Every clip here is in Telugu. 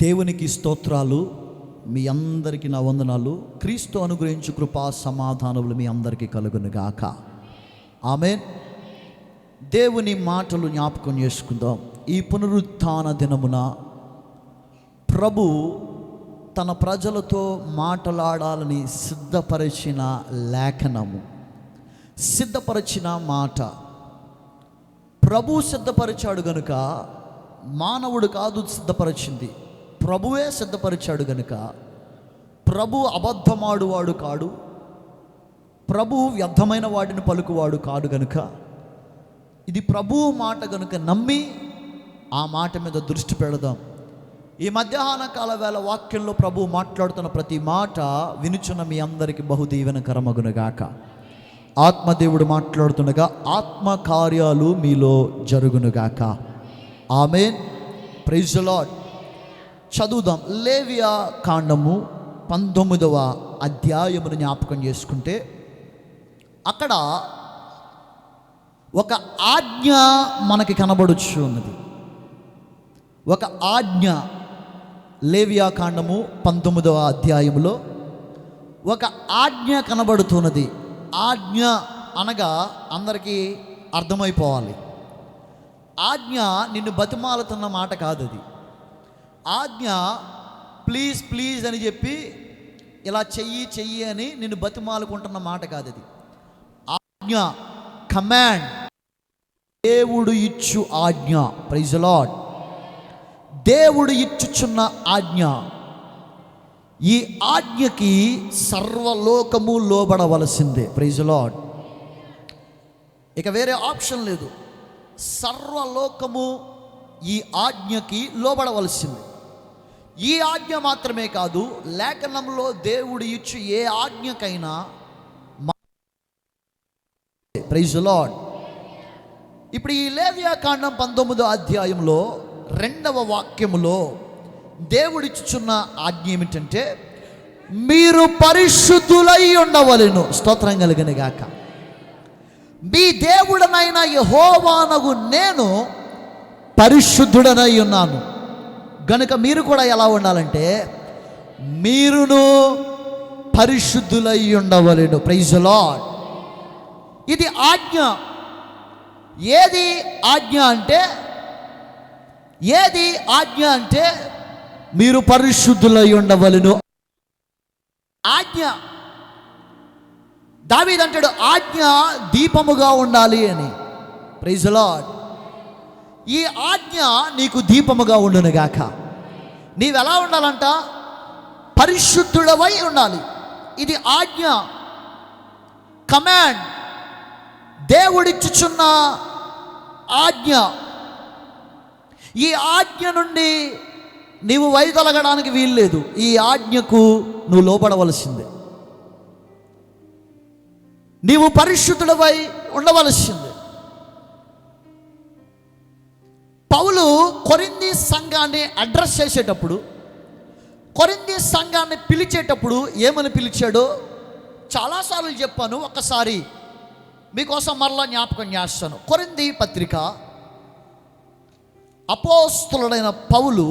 దేవునికి స్తోత్రాలు. మీ అందరికీ నా వందనాలు. క్రీస్తు అనుగ్రహించు కృపా సమాధానములు మీ అందరికీ కలుగునుగాక. ఆమేన్. దేవుని మాటలు జ్ఞాపకం చేసుకుందాం. ఈ పునరుత్థాన దినమున ప్రభు తన ప్రజలతో మాట్లాడాలని సిద్ధపరిచిన లేఖనము, సిద్ధపరిచిన మాట ప్రభు సిద్ధపరిచాడు గనుక, మానవుడు కాదు సిద్ధపరిచింది, ప్రభువే సిద్ధపరిచాడు గనుక ప్రభు అబద్ధమాడువాడు కాడు, ప్రభు వ్యర్థమైన వాటిని పలుకువాడు కాడు గనుక ఇది ప్రభువు మాట గనుక నమ్మి ఆ మాట మీద దృష్టి పెడదాం. ఈ మధ్యాహ్న కాల వేళ వాక్యంలో ప్రభు మాట్లాడుతున్న ప్రతి మాట వినుచున్న మీ అందరికీ బహుదీవెనకరమగునుగాక. ఆత్మదేవుడు మాట్లాడుతుండగా ఆత్మ కార్యాలు మీలో జరుగునుగాక. ఆమేన్. Praise the lord. చదువుదాం. లేవియా కాండము 19వ అధ్యాయమును జ్ఞాపకం చేసుకుంటే అక్కడ ఒక ఆజ్ఞ మనకి కనబడుచు ఉన్నది. ఒక ఆజ్ఞ. లేవియా కాండము 19వ అధ్యాయములో ఒక ఆజ్ఞ కనబడుతున్నది. ఆజ్ఞ అనగా అందరికీ అర్థమైపోవాలి. ఆజ్ఞ నిన్ను బతిమాలుతున్న మాట కాదు. అది ఆజ్ఞ ప్లీజ్ ప్లీజ్ అని చెప్పి ఇలా చెయ్యి అని నిన్ను బతిమాలుకుంటున్న మాట కాదు. అది ఆజ్ఞ, కమాండ్. దేవుడు ఇచ్చు ఆజ్ఞ. Praise the lord. దేవుడు ఇచ్చుచున్న ఆజ్ఞ. ఈ ఆజ్ఞకి సర్వలోకము లోబడవలసిందే. Praise the lord. ఇక వేరే ఆప్షన్ లేదు. సర్వలోకము ఈ ఆజ్ఞకి లోబడవలసింది. ఈ ఆజ్ఞ మాత్రమే కాదు, లేఖనంలో దేవుడు ఇచ్చు ఏ ఆజ్ఞకైనా. Praise the lord. ఇప్పుడు ఈ లేవియా కాండం 19వ అధ్యాయంలో 2వ వాక్యములో దేవుడిచ్చుచున్న ఆజ్ఞ ఏమిటంటే, మీరు పరిశుద్ధులై ఉండవలెను. స్తోత్రం కలుగును గాక. మీ దేవుడనైన యెహోవానగు నేను పరిశుద్ధుడనై ఉన్నాను గనుక మీరు కూడా ఎలా ఉండాలంటే మీరును పరిశుద్ధులై ఉండవలెను. Praise the lord. ఇది ఆజ్ఞ. ఏది ఆజ్ఞ అంటే మీరు పరిశుద్ధులై ఉండవలెను. ఆజ్ఞ. దావీదు అంటాడు ఆజ్ఞ దీపముగా ఉండాలి అని. Praise the lord. ఈ ఆజ్ఞ నీకు దీపముగా ఉండునుగాక. నీవెలా ఉండాలంట? పరిశుద్ధుడవై ఉండాలి. ఇది ఆజ్ఞ, కమాండ్. దేవుడిచ్చుచున్న ఆజ్ఞ. ఈ ఆజ్ఞ నుండి నీవు వైదొలగడానికి వీల్లేదు. ఈ ఆజ్ఞకు నువ్వు లోబడవలసిందే. నీవు పరిశుద్ధుడవై ఉండవలసిందే. పౌలు కొరింథీ సంఘాన్ని అడ్రస్ చేసేటప్పుడు, కొరింథీ సంఘాన్ని పిలిచేటప్పుడు ఏమని పిలిచాడో చాలాసార్లు చెప్పాను. ఒక్కసారి మీకోసం మరలా జ్ఞాపకం చేస్తాను. కొరింథీ పత్రిక అపోస్తలుడైన పౌలు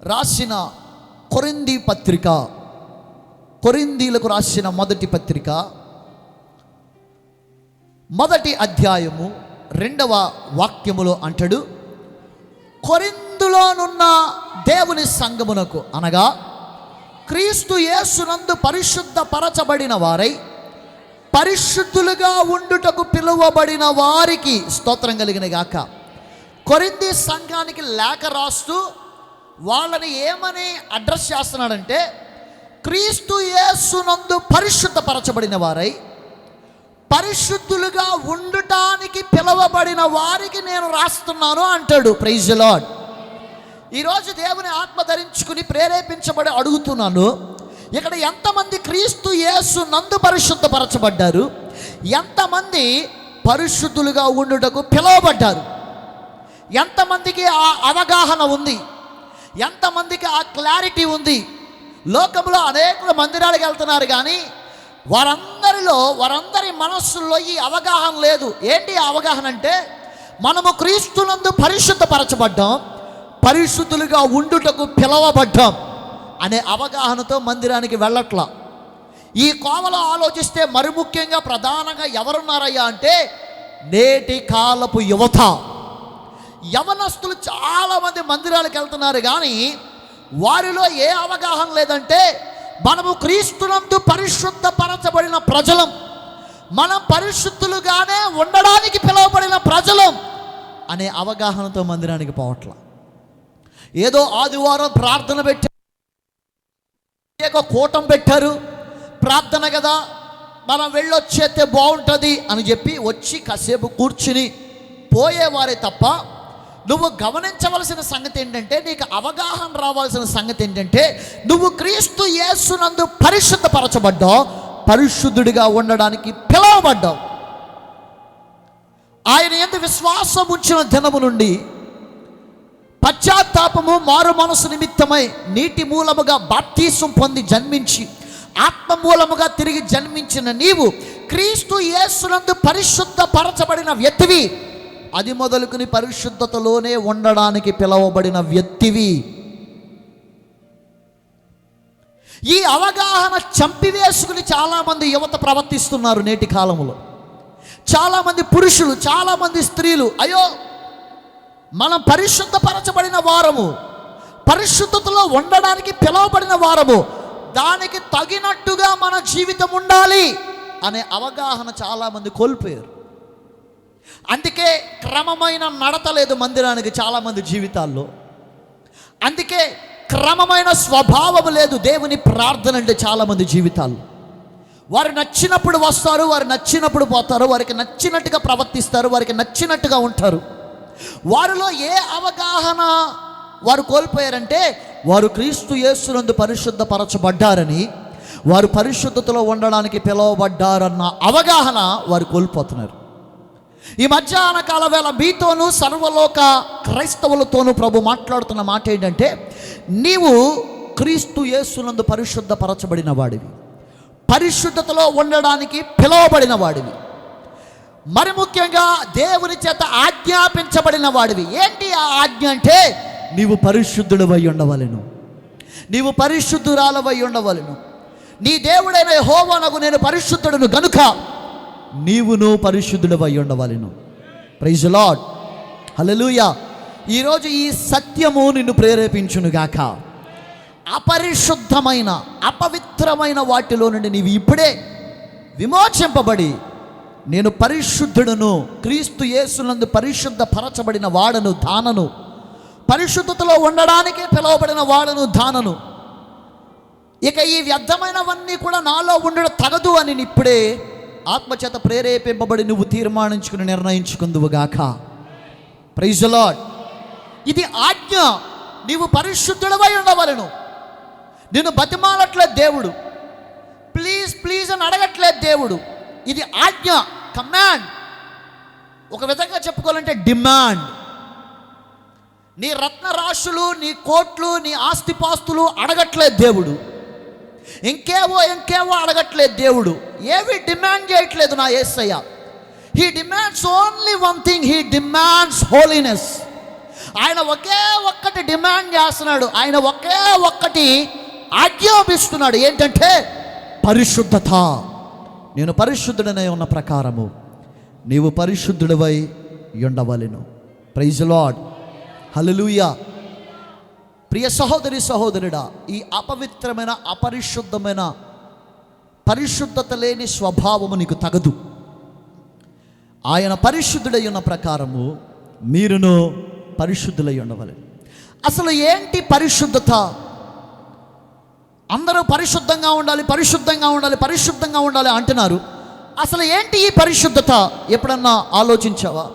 రాసిన కొరింథీ పత్రిక, కొరింథీలకు రాసిన మొదటి పత్రిక 1వ అధ్యాయము 2వ వాక్యములో అంటాడు, కొరింథులోనున్న దేవుని సంఘమునకు అనగా క్రీస్తు యేసునందు పరిశుద్ధ పరచబడిన వారై పరిశుద్ధులుగా ఉండుటకు పిలువబడిన వారికి స్తోత్రం కలిగిన గాక. కొరింథీ సంఘానికి లేఖ రాస్తూ వాళ్ళని ఏమని అడ్రస్ చేస్తున్నాడంటే, క్రీస్తు యేసునందు పరిశుద్ధ పరచబడిన వారై పరిశుద్ధులుగా ఉండటానికి పిలువబడిన వారికి నేను రాస్తున్నాను అంటాడు. Praise the lord. ఈరోజు దేవుని ఆత్మ ధరించుకుని ప్రేరేపించబడి అడుగుతున్నాను, ఇక్కడ ఎంతమంది క్రీస్తు యేసు నందు పరిశుద్ధపరచబడ్డారు? ఎంతమంది పరిశుద్ధులుగా ఉండుటకు పిలువబడ్డారు? ఎంతమందికి ఆ అవగాహన ఉంది? ఎంతమందికి ఆ క్లారిటీ ఉంది? లోకంలో అనేక మందిరాలకు వెళ్తున్నారు కానీ వారందరి మనస్సుల్లో ఈ అవగాహన లేదు. ఏంటి అవగాహన అంటే, మనము క్రీస్తునందు పరిశుద్ధపరచబడ్డాం, పరిశుద్ధులుగా ఉండుటకు పిలవబడ్డాం అనే అవగాహనతో మందిరానికి వెళ్ళట్లా. ఈ కోవలో ఆలోచిస్తే మరి ముఖ్యంగా ప్రధానంగా ఎవరున్నారయ్యా అంటే నేటి కాలపు యువత. యవనస్తులు చాలామంది మందిరాలకు వెళ్తున్నారు, కానీ వారిలో ఏ అవగాహన లేదంటే మనము క్రీస్తునందు పరిశుద్ధపరచబడిన ప్రజలం, మనం పరిశుద్ధులుగానే ఉండడానికి పిలువబడిన ప్రజలం అనే అవగాహనతో మందిరానికి పోవట్ల. ఏదో ఆదివారం ప్రార్థన పెట్టారు, కూటం పెట్టారు, ప్రార్థన కదా మనం వెళ్ళొచ్చేస్తే బాగుంటుంది అని చెప్పి వచ్చి కాసేపు కూర్చుని పోయేవారే తప్ప, నువ్వు గమనించవలసిన సంగతి ఏంటంటే, నీకు అవగాహన రావాల్సిన సంగతి ఏంటంటే, నువ్వు క్రీస్తు యేసునందు పరిశుద్ధపరచబడ్డావు, పరిశుద్ధుడిగా ఉండడానికి పిలువబడ్డావు. ఆయన యందు విశ్వాసం ఉంచిన దినము నుండి పశ్చాత్తాపము మారు మనసు నిమిత్తమై నీటి మూలముగా బాప్తీసం పొంది జన్మించి ఆత్మ మూలముగా తిరిగి జన్మించిన నీవు క్రీస్తు యేసునందు పరిశుద్ధపరచబడిన వ్యక్తివి. అది మొదలుకుని పరిశుద్ధతలోనే ఉండడానికి పిలువబడిన వ్యక్తివి. ఈ అవగాహన చంపివేసుకుని చాలామంది యువత ప్రవర్తిస్తున్నారు నేటి కాలంలో. చాలామంది పురుషులు, చాలామంది స్త్రీలు, అయ్యో మనం పరిశుద్ధపరచబడిన వారము, పరిశుద్ధతలో ఉండడానికి పిలువబడిన వారము, దానికి తగినట్టుగా మన జీవితం ఉండాలి అనే అవగాహన చాలామంది కోల్పోయారు. అందుకే క్రమమైన నడత లేదు మందిరానికి చాలామంది జీవితాల్లో. అందుకే క్రమమైన స్వభావం లేదు దేవుని ప్రార్థన అంటే చాలామంది జీవితాల్లో. వారు నచ్చినప్పుడు వస్తారు, వారు నచ్చినప్పుడు పోతారు, వారికి నచ్చినట్టుగా ప్రవర్తిస్తారు, వారికి నచ్చినట్టుగా ఉంటారు. వారిలో ఏ అవగాహన వారు కోల్పోయారంటే, వారు క్రీస్తు యేసునందు పరిశుద్ధపరచబడ్డారని, వారు పరిశుద్ధతలో ఉండడానికి పిలువబడ్డారన్న అవగాహన వారు కోల్పోతున్నారు. ఈ మధ్యాహ్న కాల వేళ మీతోనూ సర్వలోక క్రైస్తవులతోనూ ప్రభు మాట్లాడుతున్న మాట ఏంటంటే, నీవు క్రీస్తు యేసునందు పరిశుద్ధపరచబడిన వాడివి, పరిశుద్ధతలో ఉండడానికి పిలువబడిన వాడివి, మరి ముఖ్యంగా దేవుని చేత ఆజ్ఞాపించబడిన వాడివి. ఏంటి ఆ ఆజ్ఞ అంటే, నీవు పరిశుద్ధుడవై ఉండవలెను, నీవు పరిశుద్ధురాలవై ఉండవలెను. నీ దేవుడైన యెహోవానగు నేను పరిశుద్ధుడును గనుక నీవును పరిశుద్ధుడవై ఉండవలెను. ప్రైజ్ ది లార్డ్, హల్లెలూయా. ఈరోజు ఈ సత్యము నిన్ను ప్రేరేపించునుగాక. అపరిశుద్ధమైన అపవిత్రమైన వాటిలో నుండి నీవు ఇప్పుడే విమోచింపబడి, నేను పరిశుద్ధుడును, క్రీస్తు యేసునందు పరిశుద్ధపరచబడిన వాడను, దానను, పరిశుద్ధతలో ఉండడానికి పిలువబడిన వాడను, దానను, ఇక ఈ వ్యర్థమైనవన్నీ కూడా నాలో ఉండడం తగదు అని ఇప్పుడే ఆత్మచేత ప్రేరేపింపబడి నువ్వు తీర్మానించుకుని నిర్ణయించుకుందువుగాక. Praise the lord. ఇది ఆజ్ఞ. నీవు పరిశుద్ధుడవై ఉండవలెను. నిన్ను బతిమాలట్లేదు దేవుడు, ప్లీజ్ ప్లీజ్ అని అడగట్లేదు దేవుడు. ఇది ఆజ్ఞ, కమాండ్. ఒక విధంగా చెప్పుకోవాలంటే డిమాండ్. నీ రత్న రాశులు, నీ కోట్లు, నీ ఆస్తిపాస్తులు అడగట్లేదు దేవుడు. ఇంకేవో అడగట్లేదు దేవుడు. ఏవి డిమాండ్ చేయట్లేదు నా Yesayya. He demands only one thing, he demands holiness. ఆయన ఒకే ఒక్కటి డిమాండ్ చేస్తున్నాడు, ఆయన ఒకే ఒక్కటి ఆజ్ఞాపిస్తున్నాడు. ఏంటంటే పరిశుద్ధత. నేను పరిశుద్ధుడనై ఉన్న ప్రకారము నీవు పరిశుద్ధుడివై ఉండవలెను. ప్రైజ్ ది లార్డ్, హల్లెలూయా. ప్రియ సహోదరి సహోదరుడా, ఈ అపవిత్రమైన అపరిశుద్ధమైన పరిశుద్ధత లేని స్వభావము నీకు తగదు. ఆయన పరిశుద్ధుడై ఉన్న ప్రకారము మీరును పరిశుద్ధులై ఉండవలెను. అసలు ఏంటి పరిశుద్ధత? అందరూ పరిశుద్ధంగా ఉండాలి, పరిశుద్ధంగా ఉండాలి, పరిశుద్ధంగా ఉండాలి అంటున్నారు. అసలు ఏంటి ఈ పరిశుద్ధత? ఎప్పుడన్నా ఆలోచించావా?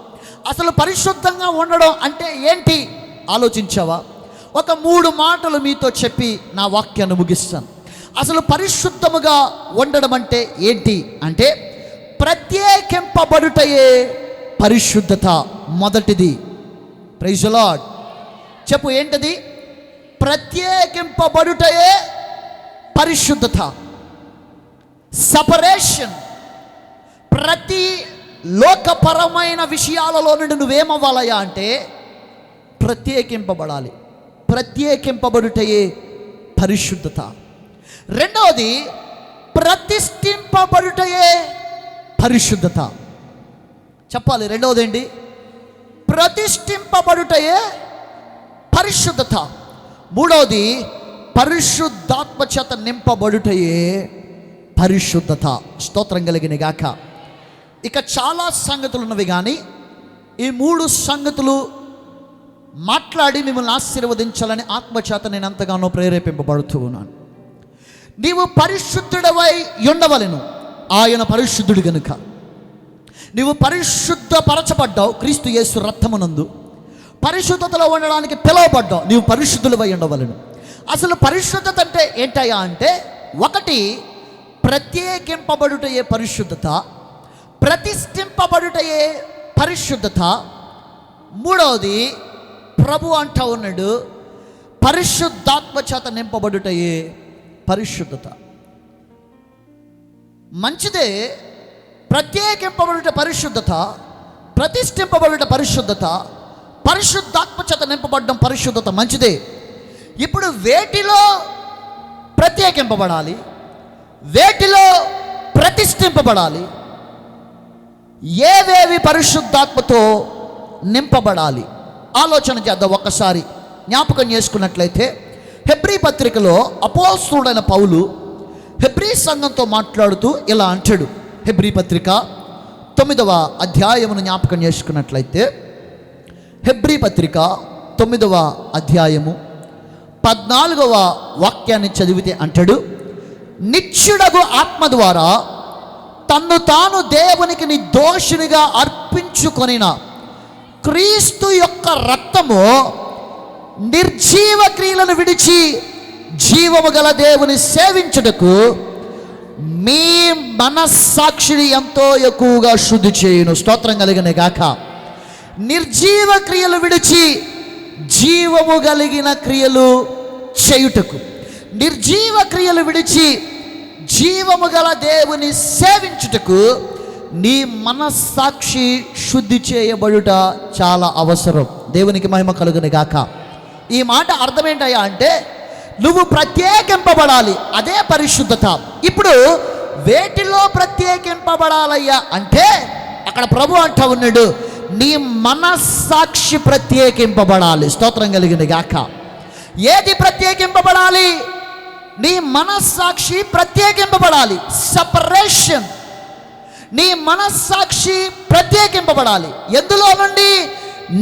అసలు పరిశుద్ధంగా ఉండడం అంటే ఏంటి ఆలోచించావా? ఒక 3 మాటలు మీతో చెప్పి నా వాక్యాన్ని ముగిస్తాను. అసలు పరిశుద్ధముగా ఉండడం అంటే ఏంటి అంటే, ప్రత్యేకింపబడుటయే పరిశుద్ధత. మొదటిది. Praise the lord. చెప్పు, ఏంటది? ప్రత్యేకింపబడుటయే పరిశుద్ధత. సపరేషన్. ప్రతి లోకపరమైన విషయాలలో నుండి నువ్వేమవ్వాలయ్యా అంటే ప్రత్యేకింపబడాలి. ప్రత్యేకింపబడుటయే పరిశుద్ధత. రెండవది ప్రతిష్ఠింపబడుటయే పరిశుద్ధత. చెప్పాలి, రెండవది ఏంటి? ప్రతిష్ఠింపబడుటయే పరిశుద్ధత. మూడవది పరిశుద్ధాత్మ చేత నింపబడుటయే పరిశుద్ధత. స్తోత్రం కలిగిన గాక. ఇక చాలా సంగతులు ఉన్నవి, కానీ ఈ 3 సంగతులు మాట్లాడి మిమ్మల్ని ఆశీర్వదించాలని ఆత్మచేత నేను ఎంతగానో ప్రేరేపింపబడుతూ ఉన్నాను. నీవు పరిశుద్ధుడవై ఉండవలెను, ఆయన పరిశుద్ధుడు గనుక. నీవు పరిశుద్ధపరచబడ్డావు క్రీస్తు యేసు రక్తమునందు. పరిశుద్ధతలో ఉండడానికి పిలువబడ్డావు, నీవు పరిశుద్ధులవై ఉండవలెను. అసలు పరిశుద్ధత అంటే ఏంటయ్యా అంటే, ఒకటి ప్రత్యేకింపబడుటయే పరిశుద్ధత, ప్రతిష్ఠింపబడుటయే పరిశుద్ధత. మూడవది ప్రభు అంటా ఉన్నాడు, పరిశుద్ధాత్మ చేత నింపబడుటయే పరిశుద్ధత. మంచిదే, ప్రత్యేకింపబడుట పరిశుద్ధత, ప్రతిష్ఠింపబడుట పరిశుద్ధత, పరిశుద్ధాత్మ చేత నింపబడడం పరిశుద్ధత మంచిదే. ఇప్పుడు వేటిలో ప్రత్యేకింపబడాలి, వేటిలో ప్రతిష్ఠింపబడాలి, ఏవేవి పరిశుద్ధాత్మతో నింపబడాలి ఆలోచన చేద్దాం. ఒక్కసారి జ్ఞాపకం చేసుకున్నట్లయితే హెబ్రీ పత్రికలో అపోస్తలుడైన పౌలు హెబ్రీ సంఘంతో మాట్లాడుతూ ఇలా అంటాడు. హెబ్రీ పత్రిక 9వ అధ్యాయమును జ్ఞాపకం చేసుకున్నట్లయితే హెబ్రీ పత్రిక 9వ అధ్యాయము 14వ వాక్యాన్ని చదివితే అంటాడు, నిత్యుడగు ఆత్మ ద్వారా తన్ను తాను దేవునికి నిర్దోషునిగా అర్పించుకొనిన క్రీస్తు యొక్క రక్తము నిర్జీవ క్రియలను విడిచి జీవము గల దేవుని సేవించుటకు మీ మనస్సాక్షిని ఎంతో ఎక్కువగా శుద్ధి చేయును. స్తోత్రం కలిగిన గాక. నిర్జీవ క్రియలు విడిచి జీవము కలిగిన క్రియలు చేయుటకు, నిర్జీవ క్రియలు విడిచి జీవము గల దేవుని సేవించుటకు నీ మనస్సాక్షి శుద్ధి చేయబడుట చాలా అవసరం. దేవునికి మహిమ కలుగును గాక. ఈ మాట అర్థం ఏంటయ్యా అంటే, నువ్వు ప్రత్యేకింపబడాలి, అదే పరిశుద్ధత. ఇప్పుడు వేటిలో ప్రత్యేకింపబడాలయ్యా అంటే, అక్కడ ప్రభు అంటా ఉన్నాడు, నీ మనస్సాక్షి ప్రత్యేకింపబడాలి. స్తోత్రం కలిగింది గాక. ఏది ప్రత్యేకింపబడాలి? నీ మనస్సాక్షి ప్రత్యేకింపబడాలి. సెపరేషన్. నీ మనస్సాక్షి ప్రత్యేకింపబడాలి. ఎందులో నుండి?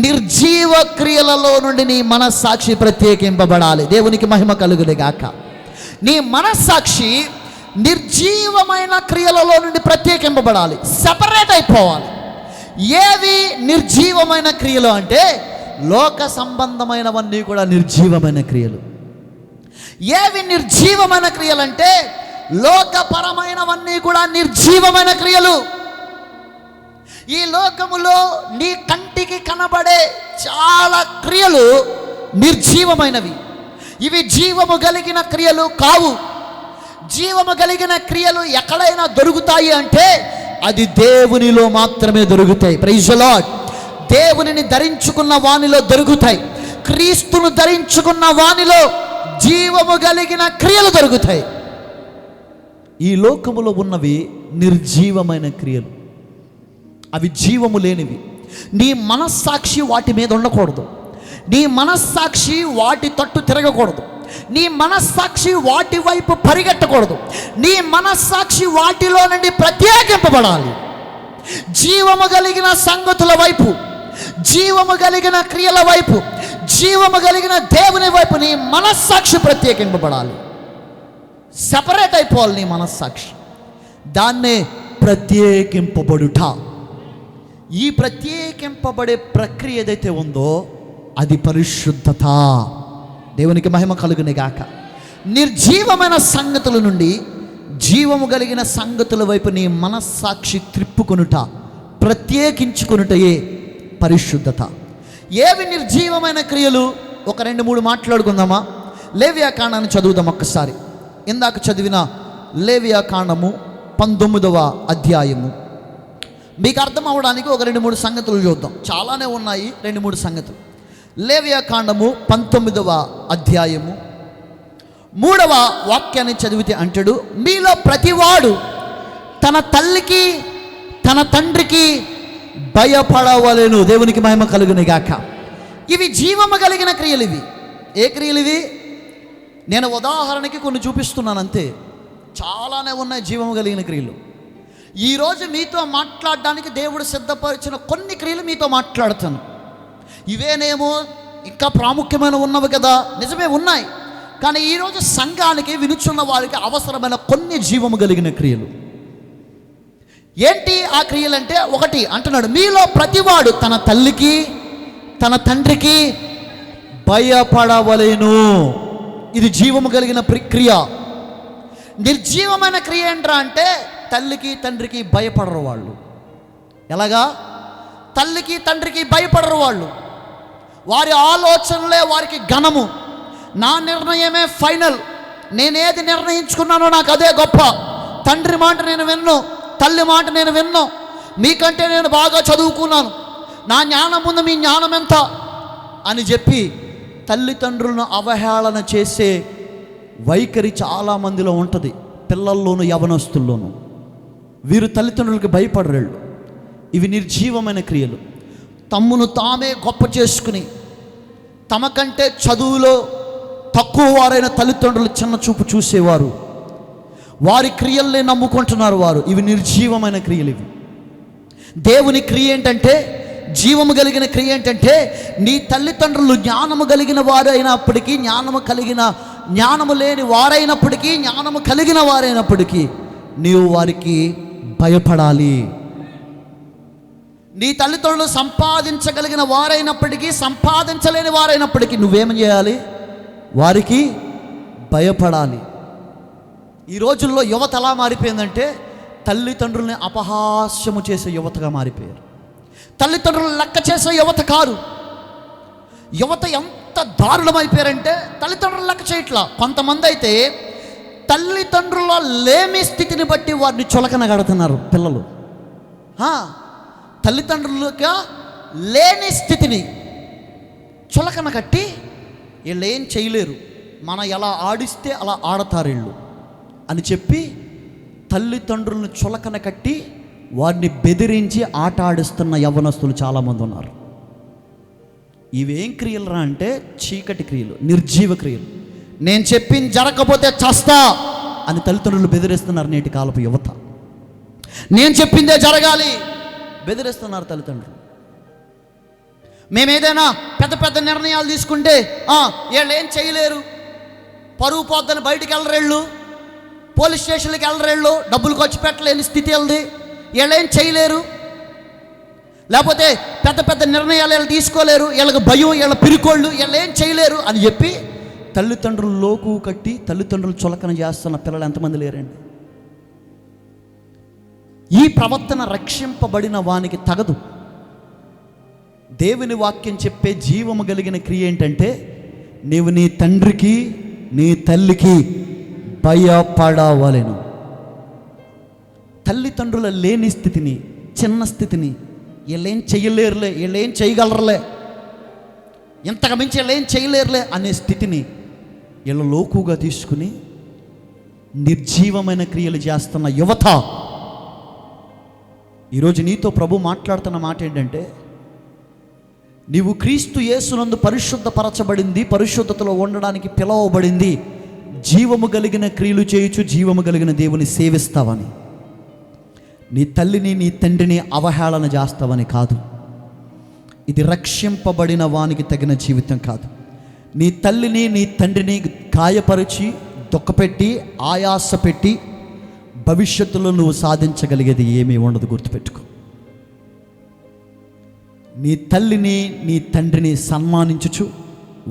నిర్జీవ క్రియలలో నుండి నీ మనస్సాక్షి ప్రత్యేకింపబడాలి. దేవునికి మహిమ కలుగును గాక. నీ మనస్సాక్షి నిర్జీవమైన క్రియలలో నుండి ప్రత్యేకింపబడాలి, సెపరేట్ అయిపోవాలి. ఏవి నిర్జీవమైన క్రియలు అంటే, లోక సంబంధమైనవన్నీ కూడా నిర్జీవమైన క్రియలు. ఏవి నిర్జీవమైన క్రియలు అంటే, లోకపరమైనవన్నీ కూడా నిర్జీవమైన క్రియలు. ఈ లోకములో నీ కంటికి కనబడే చాలా క్రియలు నిర్జీవమైనవి. ఇవి జీవము కలిగిన క్రియలు కావు. జీవము కలిగిన క్రియలు ఎక్కడైనా దొరుకుతాయి అంటే అది దేవునిలో మాత్రమే దొరుకుతాయి. Praise the lord. దేవునిని ధరించుకున్న వానిలో దొరుకుతాయి. క్రీస్తును ధరించుకున్న వానిలో జీవము కలిగిన క్రియలు దొరుకుతాయి. ఈ లోకములో ఉన్నవి నిర్జీవమైన క్రియలు, అవి జీవము లేనివి. నీ మనస్సాక్షి వాటి మీద ఉండకూడదు. నీ మనస్సాక్షి వాటి తట్టు తిరగకూడదు. నీ మనస్సాక్షి వాటి వైపు పరిగెట్టకూడదు. నీ మనస్సాక్షి వాటిలో నుండి ప్రత్యేకింపబడాలి. జీవము కలిగిన సంగతుల వైపు, జీవము కలిగిన క్రియల వైపు, జీవము కలిగిన దేవుని వైపు నీ మనస్సాక్షి ప్రత్యేకింపబడాలి. సెపరేట్ అయిపోవాలి నీ మనస్సాక్షి. దాన్నే ప్రత్యేకింపబడుట. ఈ ప్రత్యేకింపబడే ప్రక్రియ ఏదైతే ఉందో అది పరిశుద్ధత. దేవునికి మహిమ కలుగునే గాక. నిర్జీవమైన సంగతుల నుండి జీవము కలిగిన సంగతుల వైపు నీ మనస్సాక్షి త్రిప్పుకొనుట, ప్రత్యేకించుకొనుటయే పరిశుద్ధత. ఏవి నిర్జీవమైన క్రియలు? ఒక 2-3 మాట్లాడుకుందామా? లేవియాకాండాన్ని చదువుదాం ఒక్కసారి. ఇందాక చదివిన లేవియాకాండము 19వ అధ్యాయము మీకు అర్థం అవడానికి ఒక 2-3 సంగతులు చూద్దాం. చాలానే ఉన్నాయి, 2-3 సంగతులు. లేవియాకాండము 19వ అధ్యాయము 3వ వాక్యాన్ని చదివితే అంటాడు, మీలో ప్రతివాడు తన తల్లికి తన తండ్రికి భయపడవలెను. దేవునికి మహిమ కలుగును గాక. ఇవి జీవము కలిగిన క్రియలు. ఇవి ఏ క్రియలు? ఇవి నేను ఉదాహరణకి కొన్ని చూపిస్తున్నాను అంతే. చాలానే ఉన్నాయి జీవము కలిగిన క్రియలు. ఈరోజు మీతో మాట్లాడడానికి దేవుడు సిద్ధపరిచిన కొన్ని క్రియలు మీతో మాట్లాడుతాను. ఇవేనేమో ఇంకా ప్రాముఖ్యమైన ఉన్నవి కదా, నిజమే ఉన్నాయి. కానీ ఈరోజు సంఘానికి, వినుచున్న వారికి అవసరమైన కొన్ని జీవము కలిగిన క్రియలు. ఏంటి ఆ క్రియలంటే, ఒకటి అంటున్నాడు, మీలో ప్రతివాడు తన తల్లికి తన తండ్రికి భయపడవలెను. ఇది జీవము కలిగిన క్రియ. నిర్జీవమైన క్రియ ఏంట్రా అంటే, తల్లికి తండ్రికి భయపడరు వాళ్ళు. ఎలాగా? తల్లికి తండ్రికి భయపడరు వాళ్ళు. వారి ఆలోచనలే వారికి ఘనము. నా నిర్ణయమే ఫైనల్, నేనేది నిర్ణయించుకున్నానో నాకు అదే గొప్ప. తండ్రి మాట నేను విన్ను, తల్లి మాట నేను విన్ను, మీకంటే నేను బాగా చదువుకున్నాను, నా జ్ఞానం ముందు మీ జ్ఞానం ఎంత అని చెప్పి తల్లిదండ్రులను అవహేళన చేసే వైఖరి చాలామందిలో ఉంటుంది, పిల్లల్లోనూ యవనస్తుల్లోనూ. వీరు తల్లిదండ్రులకి భయపడరు. ఇవి నిర్జీవమైన క్రియలు. తమ్మును తామే గొప్ప చేసుకుని తమకంటే చదువులో తక్కువ వారైన తల్లిదండ్రులు చిన్న చూపు చూసేవారు, వారి క్రియల్ని నమ్ముకుంటున్నారు వారు. ఇవి నిర్జీవమైన క్రియలు. ఇవి దేవుని క్రియ ఏంటంటే, జీవము కలిగిన క్రియ ఏంటంటే, నీ తల్లిదండ్రులు జ్ఞానము కలిగిన వారైనప్పటికీ, జ్ఞానము లేని వారైనప్పటికీ, జ్ఞానము కలిగిన వారైనప్పటికీ నీవు వారికి భయపడాలి. నీ తల్లిదండ్రులు సంపాదించగలిగిన వారైనప్పటికీ, సంపాదించలేని వారైనప్పటికీ నువ్వేం చేయాలి? వారికి భయపడాలి. ఈ రోజుల్లో యువత ఎలా మారిపోయిందంటే, తల్లిదండ్రుల్ని అపహాస్యము చేసే యువతగా మారిపోయారు. తల్లిదండ్రులను లెక్క చేసే యువత కాదు. యువత ఎంత దారుణమైపోయారంటే, తల్లిదండ్రులు లెక్క చేయట్లా. కొంతమంది అయితే తల్లిదండ్రుల లేమి స్థితిని బట్టి వారిని చులకన గడుతున్నారు పిల్లలు. తల్లిదండ్రులుగా లేని స్థితిని చులకన కట్టి, వీళ్ళు ఏం చేయలేరు, మనం ఎలా ఆడిస్తే అలా ఆడతారు వీళ్ళు అని చెప్పి తల్లిదండ్రులను చులకన కట్టి వారిని బెదిరించి ఆట ఆడిస్తున్న యవ్వనస్తులు చాలామంది ఉన్నారు. ఇవేం క్రియలురా అంటే, చీకటి క్రియలు, నిర్జీవ క్రియలు. నేను చెప్పింది జరగకపోతే చస్తా అని తల్లిదండ్రులు బెదిరిస్తున్నారు నేటి కాలపు యువత. నేను చెప్పిందే జరగాలి బెదిరిస్తున్నారు తల్లిదండ్రులు. మేమేదైనా పెద్ద పెద్ద నిర్ణయాలు తీసుకుంటే వీళ్ళు ఏం చేయలేరు, పరువు పోద్దని బయటికి వెళ్ళరేళ్ళు, పోలీస్ స్టేషన్కి వెళ్ళరేళ్ళు, డబ్బులు ఖర్చు పెట్టలేని స్థితి వెళ్ళది, వీళ్ళేం చేయలేరు, లేకపోతే పెద్ద పెద్ద నిర్ణయాలు వీళ్ళు తీసుకోలేరు, వీళ్ళకి భయం, వీళ్ళ పిరికోళ్ళు, వీళ్ళు ఏం చేయలేరు అని చెప్పి తల్లిదండ్రులు లోకు కట్టి తల్లిదండ్రులు చులకన చేస్తున్న పిల్లలు ఎంతమంది లేరండి? ఈ ప్రవర్తన రక్షింపబడిన వానికి తగదు. దేవుని వాక్యం చెప్పే జీవము కలిగిన క్రియ ఏంటంటే, నీవు నీ తండ్రికి నీ తల్లికి భయపడవలెను. తల్లిదండ్రుల లేని స్థితిని, చిన్న స్థితిని, వీళ్ళేం చేయలేరులే, వీళ్ళేం చేయగలరులే, ఇంతకు మించి వీళ్ళేం చేయలేరులే అనే స్థితిని వీళ్ళ లోకుగా తీసుకుని నిర్జీవమైన క్రియలు చేస్తున్న యువత. ఈరోజు నీతో ప్రభు మాట్లాడుతున్న మాట ఏంటంటే, నీవు క్రీస్తు యేసునందు పరిశుద్ధపరచబడింది, పరిశుద్ధతలో ఉండడానికి పిలవబడింది, జీవము కలిగిన క్రియలు చేయుచు జీవము కలిగిన దేవుని సేవిస్తావని. నీ తల్లిని నీ తండ్రిని అవహేళన చేస్తావని కాదు. ఇది రక్షింపబడిన వానికి తగిన జీవితం కాదు. నీ తల్లిని నీ తండ్రిని గాయపరిచి, దుఃఖపెట్టి, ఆయాస పెట్టి భవిష్యత్తులో నువ్వు సాధించగలిగేది ఏమీ ఉండదు. గుర్తుపెట్టుకో. నీ తల్లిని నీ తండ్రిని సన్మానించుచు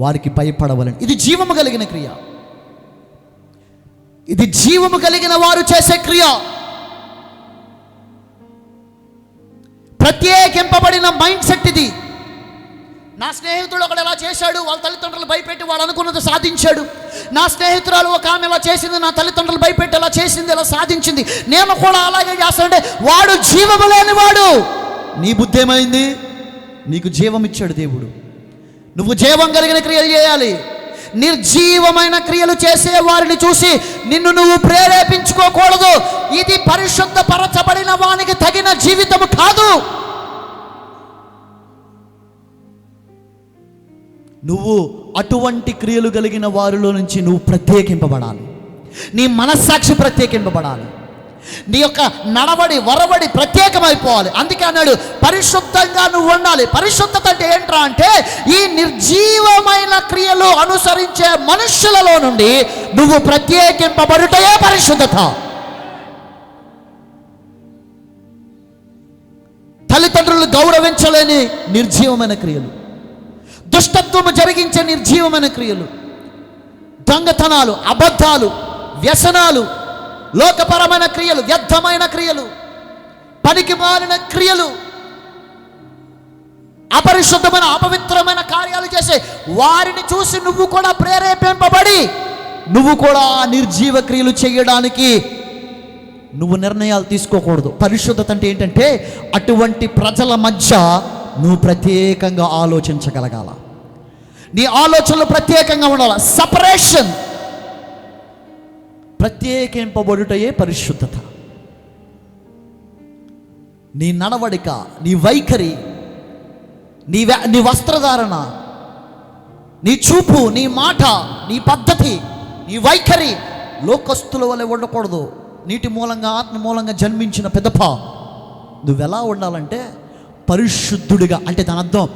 వారికి భయపడవలని. ఇది జీవము కలిగిన క్రియ. ఇది జీవము కలిగిన వారు చేసే క్రియ. ప్రత్యేకింపబడిన మైండ్ సెట్ ఇది. నా స్నేహితుడు ఒకడు ఎలా చేశాడు, వాళ్ళ తల్లిదండ్రులు భయపెట్టి వాడు అనుకున్నది సాధించాడు. నా స్నేహితురాలు ఒక ఆమె ఎలా చేసింది, నా తల్లిదండ్రులు భయపెట్టి ఎలా చేసింది, ఎలా సాధించింది, నేను కూడా అలాగే చేస్తానంటే వాడు జీవము లేనివాడు. నీ బుద్ధి ఏమైంది? నీకు జీవం ఇచ్చాడు దేవుడు. నువ్వు జీవం కలిగిన క్రియలు చేయాలి. నిర్జీవమైన క్రియలు చేసే వారిని చూసి నిన్ను నువ్వు ప్రేరేపించుకోకూడదు. ఇది పరిశుద్ధపరచబడిన వానికి తగిన జీవితం కాదు. నువ్వు అటువంటి క్రియలు కలిగిన వారిలో నుంచి నువ్వు ప్రత్యేకింపబడాలి. నీ మనస్సాక్షి ప్రత్యేకింపబడాలి. నీ యొక్క నడవడి వరవడి ప్రత్యేకమైపోవాలి. అందుకే అన్నాడు పరిశుద్ధంగా నువ్వు ఉండాలి. పరిశుద్ధత అంటే ఏంట్రా అంటే ఈ నిర్జీవమైన క్రియలు అనుసరించే మనుష్యులలో నుండి నువ్వు ప్రత్యేకింపబడుటయే పరిశుద్ధత. తల్లిదండ్రులు గౌరవించలేని నిర్జీవమైన క్రియలు, దుష్టత్వము జరిగించే నిర్జీవమైన క్రియలు, దొంగతనాలు, అబద్ధాలు, వ్యసనాలు, లోకపరమైన క్రియలు, వ్యర్థమైన క్రియలు, పనికి మాలిన క్రియలు, అపరిశుద్ధమైన అపవిత్రమైన కార్యాలు చేసే వారిని చూసి నువ్వు కూడా ప్రేరేపింపబడి నువ్వు కూడా నిర్జీవ క్రియలు చేయడానికి నువ్వు నిర్ణయాలు తీసుకోకూడదు. పరిశుద్ధత అంటే ఏంటంటే అటువంటి ప్రజల మధ్య నువ్వు ప్రత్యేకంగా ఆలోచించగలగాల. నీ ఆలోచనలు ప్రత్యేకంగా ఉండాలి. సపరేషన్, ప్రత్యేకింపబడుటయే పరిశుద్ధత. నీ నడవడిక, నీ వైఖరి, నీ వస్త్రధారణ, నీ చూపు, నీ మాట, నీ పద్ధతి, నీ వైఖరి లోకస్తుల వలె ఉండకూడదు. నీటి మూలంగా ఆత్మ మూలంగా జన్మించిన పెదప నువ్వెలా ఉండాలంటే పరిశుద్ధుడిగా. అంటే దాని అర్థం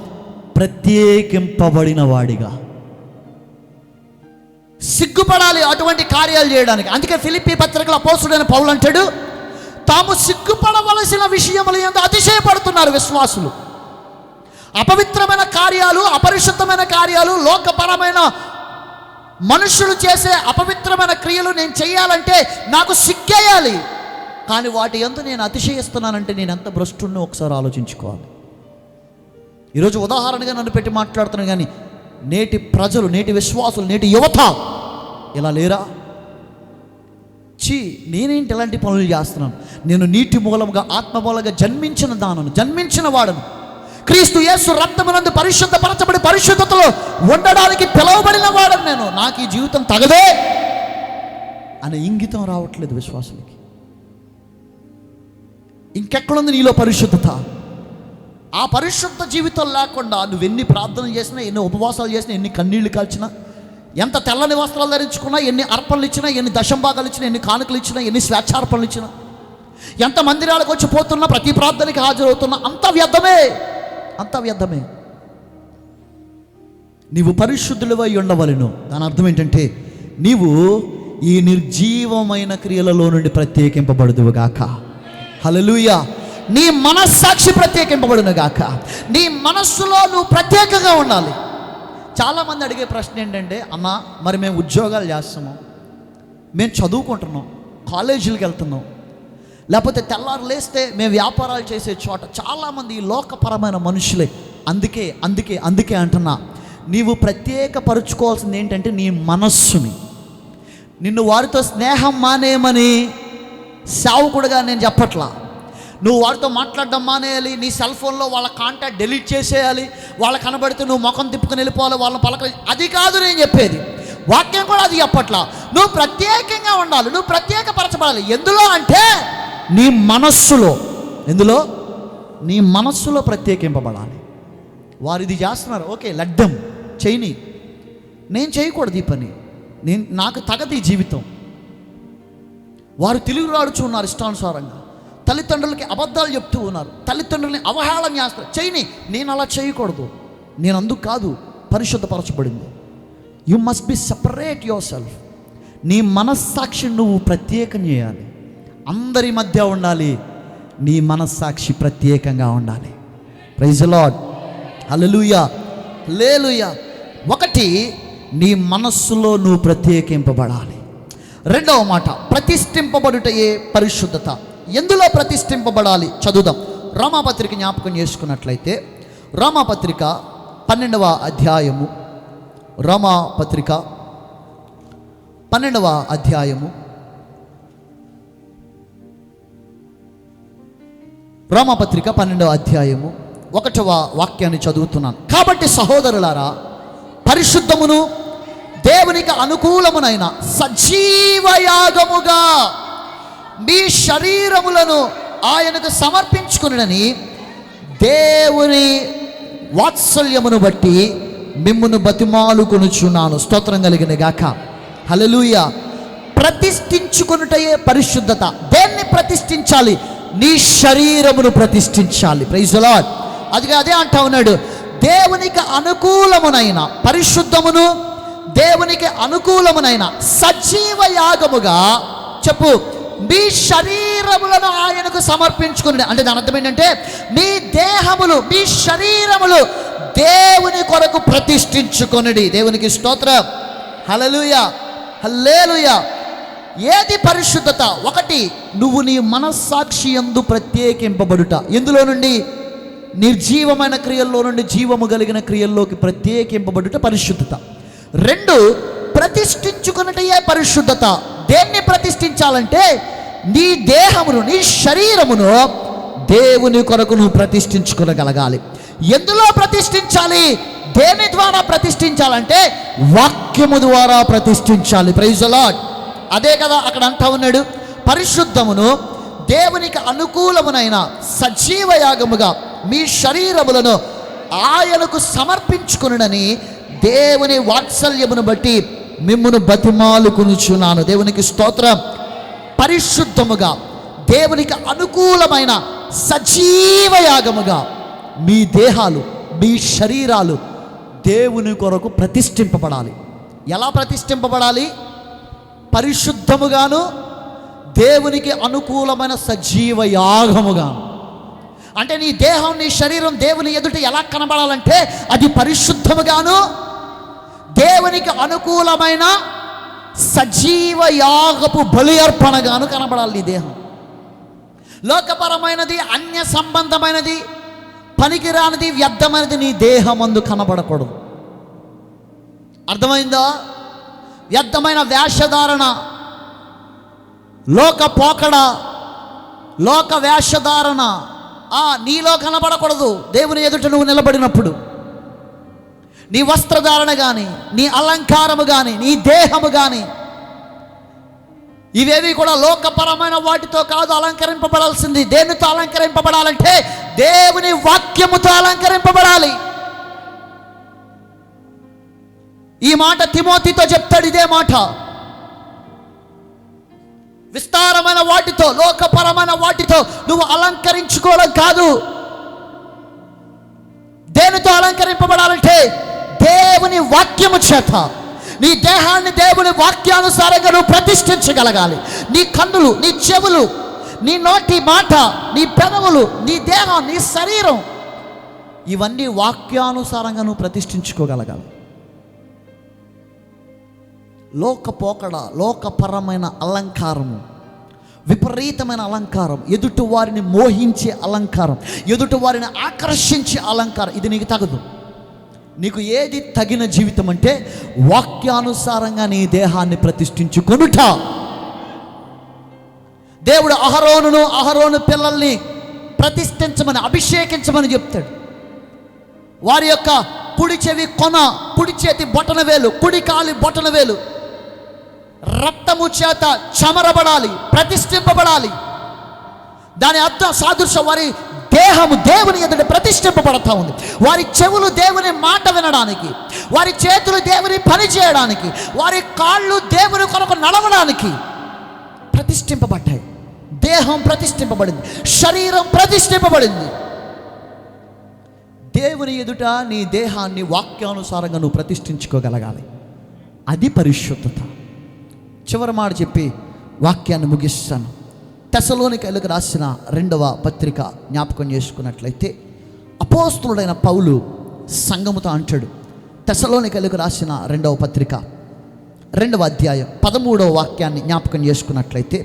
ప్రత్యేకింపబడిన వాడిగా. సిగ్గుపడాలి అటువంటి కార్యాలు చేయడానికి. అందుకే ఫిలిప్పీ పత్రికలో అపోస్తుడైన పౌలు అంటాడు, తాము సిగ్గుపడవలసిన విషయములు యందు అతిశయపడుతున్నారు విశ్వాసులు. అపవిత్రమైన కార్యాలు, అపరిశుద్ధమైన కార్యాలు, లోకపరమైన మనుషులు చేసే అపవిత్రమైన క్రియలు నేను చేయాలంటే నాకు సిగ్గేయాలి. కానీ వాటి యందు నేను అతిశయిస్తున్నానంటే నేను ఎంత భ్రష్టుడినో ఒకసారి ఆలోచించుకోవాలి. ఈరోజు ఉదాహరణగా నన్ను పెట్టి మాట్లాడుతున్నాను, కానీ నేటి ప్రజలు, నేటి విశ్వాసులు, నేటి యువత ఇలా లేరా? నేనేంటి ఇలాంటి పనులు చేస్తున్నాను? నేను నీటి మూలంగా ఆత్మ మూలంగా జన్మించిన వాడను. క్రీస్తు యేసు రక్తమునందు పరిశుద్ధపరచబడి పరిశుద్ధతలో ఉండడానికి పిలువబడిన వాడను నేను. నాకు ఈ జీవితం తగదే అనే ఇంగితం రావట్లేదు విశ్వాసులకి. ఇంకెక్కడుంది నీలో పరిశుద్ధత? ఆ పరిశుద్ధ జీవితం లేకుండా నువ్వెన్ని ప్రార్థనలు చేసినా, ఎన్ని ఉపవాసాలు చేసినా, ఎన్ని కన్నీళ్లు కాల్చినా, ఎంత తెల్లని వస్త్రాలు ధరించుకున్నా, ఎన్ని అర్పణలు ఇచ్చినా, ఎన్ని దశంభాగాలు ఇచ్చినా, ఎన్ని కానుకలు ఇచ్చినా, ఎన్ని స్వేచ్ఛార్పణలు ఇచ్చినా, ఎంత మందిరాలకు వచ్చి పోతున్నా, ప్రతి ప్రార్థనకి హాజరవుతున్నా, అంత వ్యర్థమే. నీవు పరిశుద్ధులవై ఉండవలెను. దాని అర్థం ఏంటంటే నీవు ఈ నిర్జీవమైన క్రియలలో నుండి ప్రత్యేకింపబడుదువుగాక. హల్లెలూయా. నీ మనస్సాక్షి ప్రత్యేకింపబడును గాక. నీ మనస్సులో నువ్వు ప్రత్యేకంగా ఉండాలి. చాలామంది అడిగే ప్రశ్న ఏంటంటే, అమ్మా మరి మేము ఉద్యోగాలు చేస్తున్నాం, మేము చదువుకుంటున్నాం, కాలేజీలకు వెళ్తున్నాం, లేకపోతే తెల్లారు లేస్తే మేము వ్యాపారాలు చేసే చోట చాలామంది ఈ లోకపరమైన మనుషులే. అందుకే అంటున్నా, నీవు ప్రత్యేకపరుచుకోవాల్సింది ఏంటంటే నీ మనస్సుని. నిన్ను వారితో స్నేహం మానేయమని సేవకుడుగా నేను చెప్పట్లా. నువ్వు వారితో మాట్లాడడం మానేయాలి. నీ సెల్ ఫోన్లో వాళ్ళ కాంటాక్ట్ డిలీట్ చేసేయాలి. వాళ్ళ కనబడితే నువ్వు ముఖం తిప్పుకొని వెళ్ళిపోవాలి, వాళ్ళని అది కాదు నేను చెప్పేది. వాక్యం కూడా అది చెప్పట్లా. నువ్వు ప్రత్యేకంగా ఉండాలి, నువ్వు ప్రత్యేకపరచబడాలి. ఎందులో అంటే నీ మనస్సులో. ఎందులో? నీ మనస్సులో ప్రత్యేకింపబడాలి. వారు ఇది చేస్తున్నారు, ఓకే లడ్డం చేయని, నేను చేయకూడదు ఈ పని, నాకు తగదు ఈ జీవితం. వారు తిరుగులాడుచు ఉన్నారు ఇష్టానుసారంగా, తల్లిదండ్రులకి అబద్ధాలు చెప్తూ ఉన్నారు, తల్లిదండ్రులని అవహేళన చేస్తారు, చేయని, నేను అలా చేయకూడదు. నేను అందుకు కాదు పరిశుద్ధపరచబడింది. You must be separate yourself. నీ మనస్సాక్షి నువ్వు ప్రత్యేకం చేయాలి. అందరి మధ్య ఉండాలి, నీ మనస్సాక్షి ప్రత్యేకంగా ఉండాలి. Praise the lord. హల్లెలూయా, హల్లెలూయా. ఒకటి, నీ మనస్సులో నువ్వు ప్రత్యేకింపబడాలి. రెండవ మాట, ప్రతిష్ఠింపబడుటయే పరిశుద్ధత. ఎందులో ప్రతిష్ఠింపబడాలి? చదువుదాం. రోమాపత్రిక జ్ఞాపకం చేసుకున్నట్లయితే, రోమాపత్రిక 12వ అధ్యాయము, రోమాపత్రిక 12వ అధ్యాయము, రోమాపత్రిక 12వ అధ్యాయము 1వ వాక్యాన్ని చదువుతున్నాను. కాబట్టి సహోదరులారా, పరిశుద్ధమును దేవునికి అనుకూలమునైన సజీవయాగముగా మీ శరీరములను ఆయనకు సమర్పించుకునని దేవుని వాత్సల్యమును బట్టి మిమ్మును బతిమాలుకొనుచున్నాను. స్తోత్రం కలిగిన గాక. హల్లెలూయా. ప్రతిష్ఠించుకొనుటయే పరిశుద్ధత. దేన్ని ప్రతిష్ఠించాలి? నీ శరీరమును ప్రతిష్ఠించాలి. Praise the lord. అదే అంటా ఉన్నాడు, దేవునికి అనుకూలమునైన పరిశుద్ధమును దేవునికి అనుకూలమునైన సజీవ యాగముగా చెప్పు మీ శరీరములను ఆయనకు సమర్పించుకుని. అంటే దాని అర్థం ఏంటంటే మీ దేహములు, మీ శరీరములు దేవుని కొరకు ప్రతిష్ఠించుకొనుడి. దేవునికి స్తోత్రం. హల్లెలూయా, హల్లెలూయా. ఏది పరిశుద్ధత? ఒకటి, నువ్వు నీ మనస్సాక్షి యందు ప్రత్యేకింపబడుట. ఎందులో నుండి? నిర్జీవమైన క్రియల్లో నుండి జీవము కలిగిన క్రియల్లోకి ప్రత్యేకింపబడుట పరిశుద్ధత. 2, ప్రతిష్ఠించుకున్నటయే పరిశుద్ధత. దేన్ని ప్రతిష్ఠించాలంటే నీ దేహమును, నీ శరీరమును దేవుని కొరకు నువ్వు ప్రతిష్ఠించుకోగలగాలి. ఎందులో ప్రతిష్ఠించాలి? దేని ద్వారా ప్రతిష్ఠించాలంటే వాక్యము ద్వారా ప్రతిష్ఠించాలి. Praise the lord. అదే కదా అక్కడ అంటా ఉన్నాడు, పరిశుద్ధమును దేవునికి అనుకూలమునైన సజీవ యాగముగా మీ శరీరములను ఆయనకు సమర్పించుకునని దేవుని వాత్సల్యమును బట్టి మిమ్మును బతిమాలుకొనుచున్నాను. దేవునికి స్తోత్రం. పరిశుద్ధముగా దేవునికి అనుకూలమైన సజీవ యాగముగా మీ దేహాలు, మీ శరీరాలు దేవుని కొరకు ప్రతిష్ఠింపబడాలి. ఎలా ప్రతిష్ఠింపబడాలి? పరిశుద్ధముగాను దేవునికి అనుకూలమైన సజీవ యాగముగాను. అంటే నీ దేహం, నీ శరీరం దేవుని ఎదుట ఎలా కనబడాలంటే అది పరిశుద్ధముగాను దేవునికి అనుకూలమైన సజీవ యాగపు బలి అర్పణగాను కనబడాలి నీ దేహం. లోకపరమైనది, అన్య సంబంధమైనది, పనికిరానిది, వ్యర్థమైనది నీ దేహమందు కనబడకూడదు. అర్థమైందా? వ్యర్థమైన వేషధారణ, లోక పోకడ, లోక వేషధారణ నీలో కనబడకూడదు. దేవుని ఎదుట నువ్వు నిలబడినప్పుడు నీ వస్త్రధారణ కానీ, నీ అలంకారము కానీ, నీ దేహము కానీ, ఇవేవి కూడా లోకపరమైన వాటితో కాదు అలంకరింపబడాల్సింది. దేనితో అలంకరింపబడాలంటే దేవుని వాక్యముతో అలంకరింపబడాలి. ఈ మాట తిమోతితో చెప్తాడు. ఇదే మాట. విస్తారమైన వాటితో, లోకపరమైన వాటితో నువ్వు అలంకరించుకోవడం కాదు. దేనితో అలంకరింపబడాలంటే దేవుని వాక్యము చేత నీ దేహాన్ని దేవుని వాక్యానుసారంగా నువ్వు ప్రతిష్ఠించగలగాలి. నీ కన్నులు, నీ చెవులు, నీ నోటి మాట, నీ పెదవులు, నీ దేహం, నీ శరీరం, ఇవన్నీ వాక్యానుసారంగా నువ్వు ప్రతిష్ఠించుకోగలగాలి. లోకపోకడ, లోకపరమైన అలంకారము, విపరీతమైన అలంకారం, ఎదుటి వారిని మోహించే అలంకారం, ఎదుటి వారిని ఆకర్షించే అలంకారం, ఇది నీకు తగదు. నీకు ఏది తగిన జీవితం అంటే వాక్యానుసారంగా నీ దేహాన్ని ప్రతిష్ఠించుకొనుట. దేవుడు అహరోను పిల్లల్ని ప్రతిష్ఠించమని, అభిషేకించమని చెప్తాడు. వారి యొక్క కుడి చెవి కొన, కుడి చేతి బొటన వేలు, కుడి కాలి బొటన వేలు రక్తము చేత చమరబడాలి, ప్రతిష్ఠింపబడాలి. దాని అర్థం సాదృశ్యం, వారి దేహము దేవుని ఎదుట ప్రతిష్ఠింపబడతా ఉంది. వారి చెవులు దేవుని మాట వినడానికి, వారి చేతులు దేవుని పని చేయడానికి, వారి కాళ్ళు దేవుని కొరకు నడవడానికి ప్రతిష్ఠింపబడ్డాయి. దేహం ప్రతిష్ఠింపబడింది, శరీరం ప్రతిష్ఠింపబడింది. దేవుని ఎదుట నీ దేహాన్ని వాక్యానుసారంగా నువ్వు ప్రతిష్ఠించుకోగలగాలి. అది పరిశుద్ధత. చివరి మాట చెప్పి వాక్యాన్ని ముగిస్తాను. తెస్సలోనికైలకు రాసిన 2వ పత్రిక జ్ఞాపకం చేసుకున్నట్లయితే అపోస్తలుడైన పౌలు సంఘముతో అంటాడు. తెస్సలోనికైలకు రాసిన 2వ పత్రిక 2వ అధ్యాయం 13వ వాక్యాన్ని జ్ఞాపకం చేసుకున్నట్లయితే,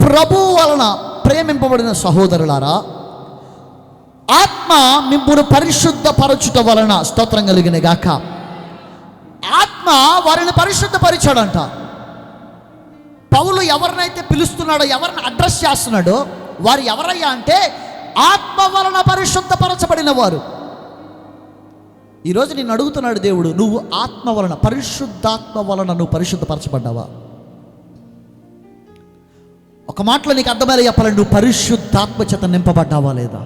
ప్రభువు వలన ప్రేమింపబడిన సహోదరులారా, ఆత్మ మిమ్మును పరిశుద్ధపరచుట వలన, స్తోత్రం కలిగిన గాక, ఆత్మ వారిని పరిశుద్ధపరిచాడంట. పౌలు ఎవరినైతే పిలుస్తున్నాడో, ఎవరిని అడ్రస్ చేస్తున్నాడో వారు ఎవరయ్యా అంటే ఆత్మ వలన పరిశుద్ధపరచబడిన వారు. ఈరోజు నిన్ను అడుగుతున్నాడు దేవుడు, నువ్వు ఆత్మ వలన, పరిశుద్ధాత్మ వలన నువ్వు పరిశుద్ధపరచబడ్డావా? ఒక మాటలో నీకు అర్థమయ్యేలా చెప్పాలంటే, నువ్వు పరిశుద్ధాత్మ చేత నింపబడ్డావా లేదా?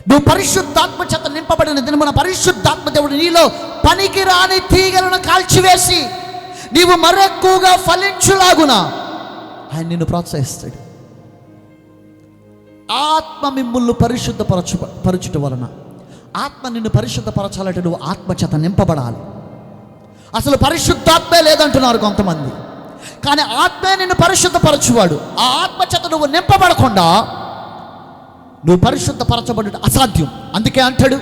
నువ్వు పరిశుద్ధాత్మ చేత నింపబడిన దినమున పరిశుద్ధాత్మ దేవుడు నీలో పనికిరాని తీగలను కాల్చివేసి నీవు మరెక్కువగా ఫలించులాగున ఆయన నిన్ను ప్రోత్సహిస్తాడు. ఆత్మ మిమ్ముళ్ళు పరుచుట వలన, ఆత్మ నిన్ను పరిశుద్ధపరచాలంటే నువ్వు ఆత్మ చేత నింపబడాలి. అసలు పరిశుద్ధాత్మే లేదంటున్నారు కొంతమంది, కానీ ఆత్మే నిన్ను పరిశుద్ధపరచువాడు. ఆ ఆత్మ చేత నువ్వు నింపబడకుండా నువ్వు పరిశుద్ధపరచబడుట అసాధ్యం. అందుకే అంటాడు,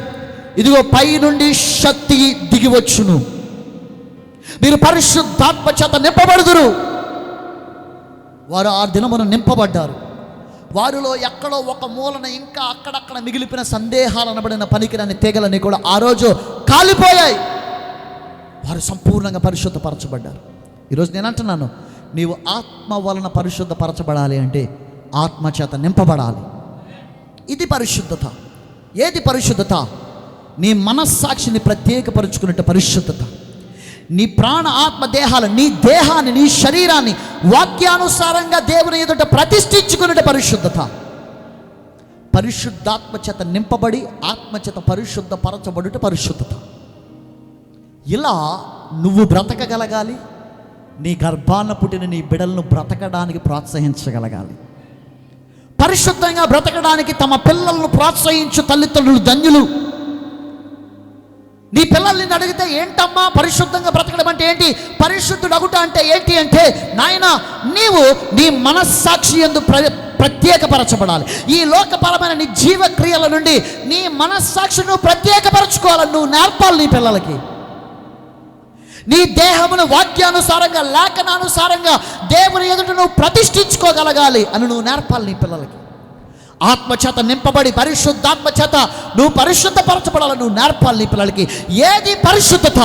ఇదిగో పై నుండి శక్తి దిగివచ్చును, మీరు పరిశుద్ధాత్మ చేత నింపబడుదురు. వారు ఆ దినమున నింపబడ్డారు. వారిలో ఎక్కడో ఒక మూలన ఇంకా అక్కడక్కడ మిగిలిపోయిన సందేహాలు అనబడిన పనికిరాని తీగలని కూడా ఆ రోజు కాలిపోయాయి. వారు సంపూర్ణంగా పరిశుద్ధపరచబడ్డారు. ఈరోజు నేను అంటున్నాను, నీవు ఆత్మ వలన పరిశుద్ధపరచబడాలి అంటే ఆత్మ చేత నింపబడాలి. ఇది పరిశుద్ధత. ఏది పరిశుద్ధత? నీ మనస్సాక్షిని ప్రత్యేకపరుచుకున్నట్టు పరిశుద్ధత. నీ ప్రాణ ఆత్మ దేహాలు, నీ దేహాన్ని, నీ శరీరాన్ని వాక్యానుసారంగా దేవుని ఎదుట ప్రతిష్ఠించుకున్నట్టు పరిశుద్ధత. పరిశుద్ధాత్మ చేత నింపబడి ఆత్మ చేత పరిశుద్ధపరచబడుట పరిశుద్ధత. ఇలా నువ్వు బ్రతకగలగాలి, నీ గర్భాన పుట్టిన నీ బిడ్డలను బ్రతకడానికి ప్రోత్సహించగలగాలి. పరిశుద్ధంగా బ్రతకడానికి తమ పిల్లలను ప్రోత్సహించు తల్లిదండ్రులు ధన్యులు. నీ పిల్లల్ని అడిగితే, ఏంటమ్మా పరిశుద్ధంగా బ్రతకడం అంటే ఏంటి, పరిశుద్ధుడు అగుట అంటే ఏంటి అంటే, నాయన నీవు నీ మనస్సాక్షి యందు ప్రత్యేకపరచబడాలి. ఈ లోకపరమైన నీ జీవక్రియల నుండి నీ మనస్సాక్షిని నువ్వు ప్రత్యేకపరచుకోవాలని నువ్వు నేర్పాలి నీ పిల్లలకి. నీ దేహమును వాక్యానుసారంగా, లేఖనానుసారంగా దేవుని ఎదుట నువ్వు ప్రతిష్ఠించుకోగలగాలి అని నువ్వు నేర్పాలి నీ పిల్లలకి. ఆత్మచేత నింపబడి పరిశుద్ధాత్మ చేత నువ్వు పరిశుద్ధపరచబడాలని నువ్వు నేర్పాలి నీ పిల్లలకి. ఏది పరిశుద్ధత?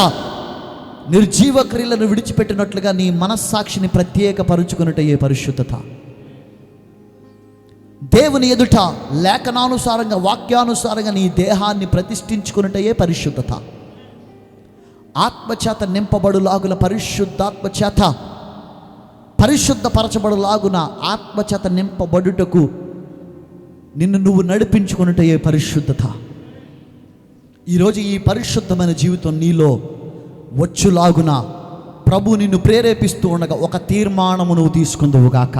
నిర్జీవ క్రియలను విడిచిపెట్టినట్లుగా నీ మనస్సాక్షిని ప్రత్యేకపరుచుకున్నట్టు ఏ పరిశుద్ధత. దేవుని ఎదుట లేఖనానుసారంగా, వాక్యానుసారంగా నీ దేహాన్ని ప్రతిష్ఠించుకున్నట్టు ఏ పరిశుద్ధత. ఆత్మచేత నింపబడులాగున, పరిశుద్ధాత్మ చేత పరిశుద్ధపరచబడులాగున, ఆత్మచేత నింపబడుటకు నిన్ను నువ్వు నడిపించుకున్నట్టు ఏ పరిశుద్ధత. ఈరోజు ఈ పరిశుద్ధమైన జీవితం నీలో వచ్చులాగున ప్రభు నిన్ను ప్రేరేపిస్తూ ఉండగా ఒక తీర్మానము నువ్వు తీసుకుందువుగాక.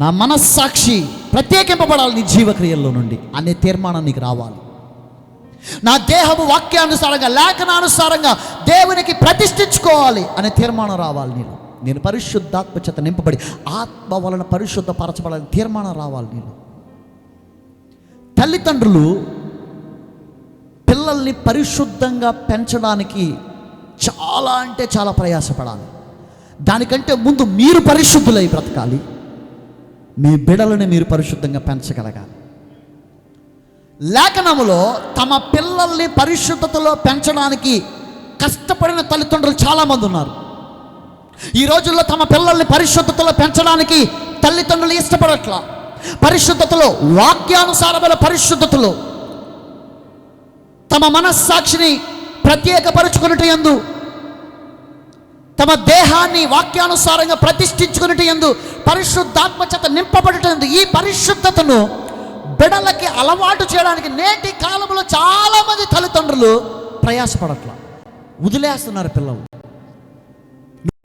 నా మనస్సాక్షి ప్రత్యేకింపబడాలి నీ జీవక్రియల్లో నుండి అనే తీర్మానం నీకు రావాలి. నా దేహము వాక్యానుసారంగా, లేఖనానుసారంగా దేవునికి ప్రతిష్ఠించుకోవాలి అనే తీర్మానం రావాలి నీలో. నేను పరిశుద్ధాత్మ చేత నింపబడి ఆత్మ వలన పరిశుద్ధపరచబడాలని తీర్మానం రావాలి నీలో. తల్లిదండ్రులు పిల్లల్ని పరిశుద్ధంగా పెంచడానికి చాలా అంటే చాలా ప్రయాసపడాలి. దానికంటే ముందు మీరు పరిశుద్ధులై బ్రతకాలి, మీ బిడ్డలని మీరు పరిశుద్ధంగా పెంచగలగాలి. లేఖనములో తమ పిల్లల్ని పరిశుద్ధతలో పెంచడానికి కష్టపడిన తల్లిదండ్రులు చాలామంది ఉన్నారు. ఈ రోజుల్లో తమ పిల్లల్ని పరిశుద్ధతలో పెంచడానికి తల్లిదండ్రులు ఇష్టపడట్లా. పరిశుద్ధతలో, వాక్యానుసారమైన పరిశుద్ధతలో తమ మనస్సాక్షిని ప్రత్యేకపరుచుకున్నట్టు యందు, తమ దేహాన్ని వాక్యానుసారంగా ప్రతిష్ఠించుకున్నట్టు యందు, పరిశుద్ధాత్మ చేత నింపబడటం యందు ఈ పరిశుద్ధతను బిడ్డలకి అలవాటు చేయడానికి నేటి కాలంలో చాలామంది తల్లిదండ్రులు ప్రయాసపడట్లా, వదిలేస్తున్నారు పిల్లలు.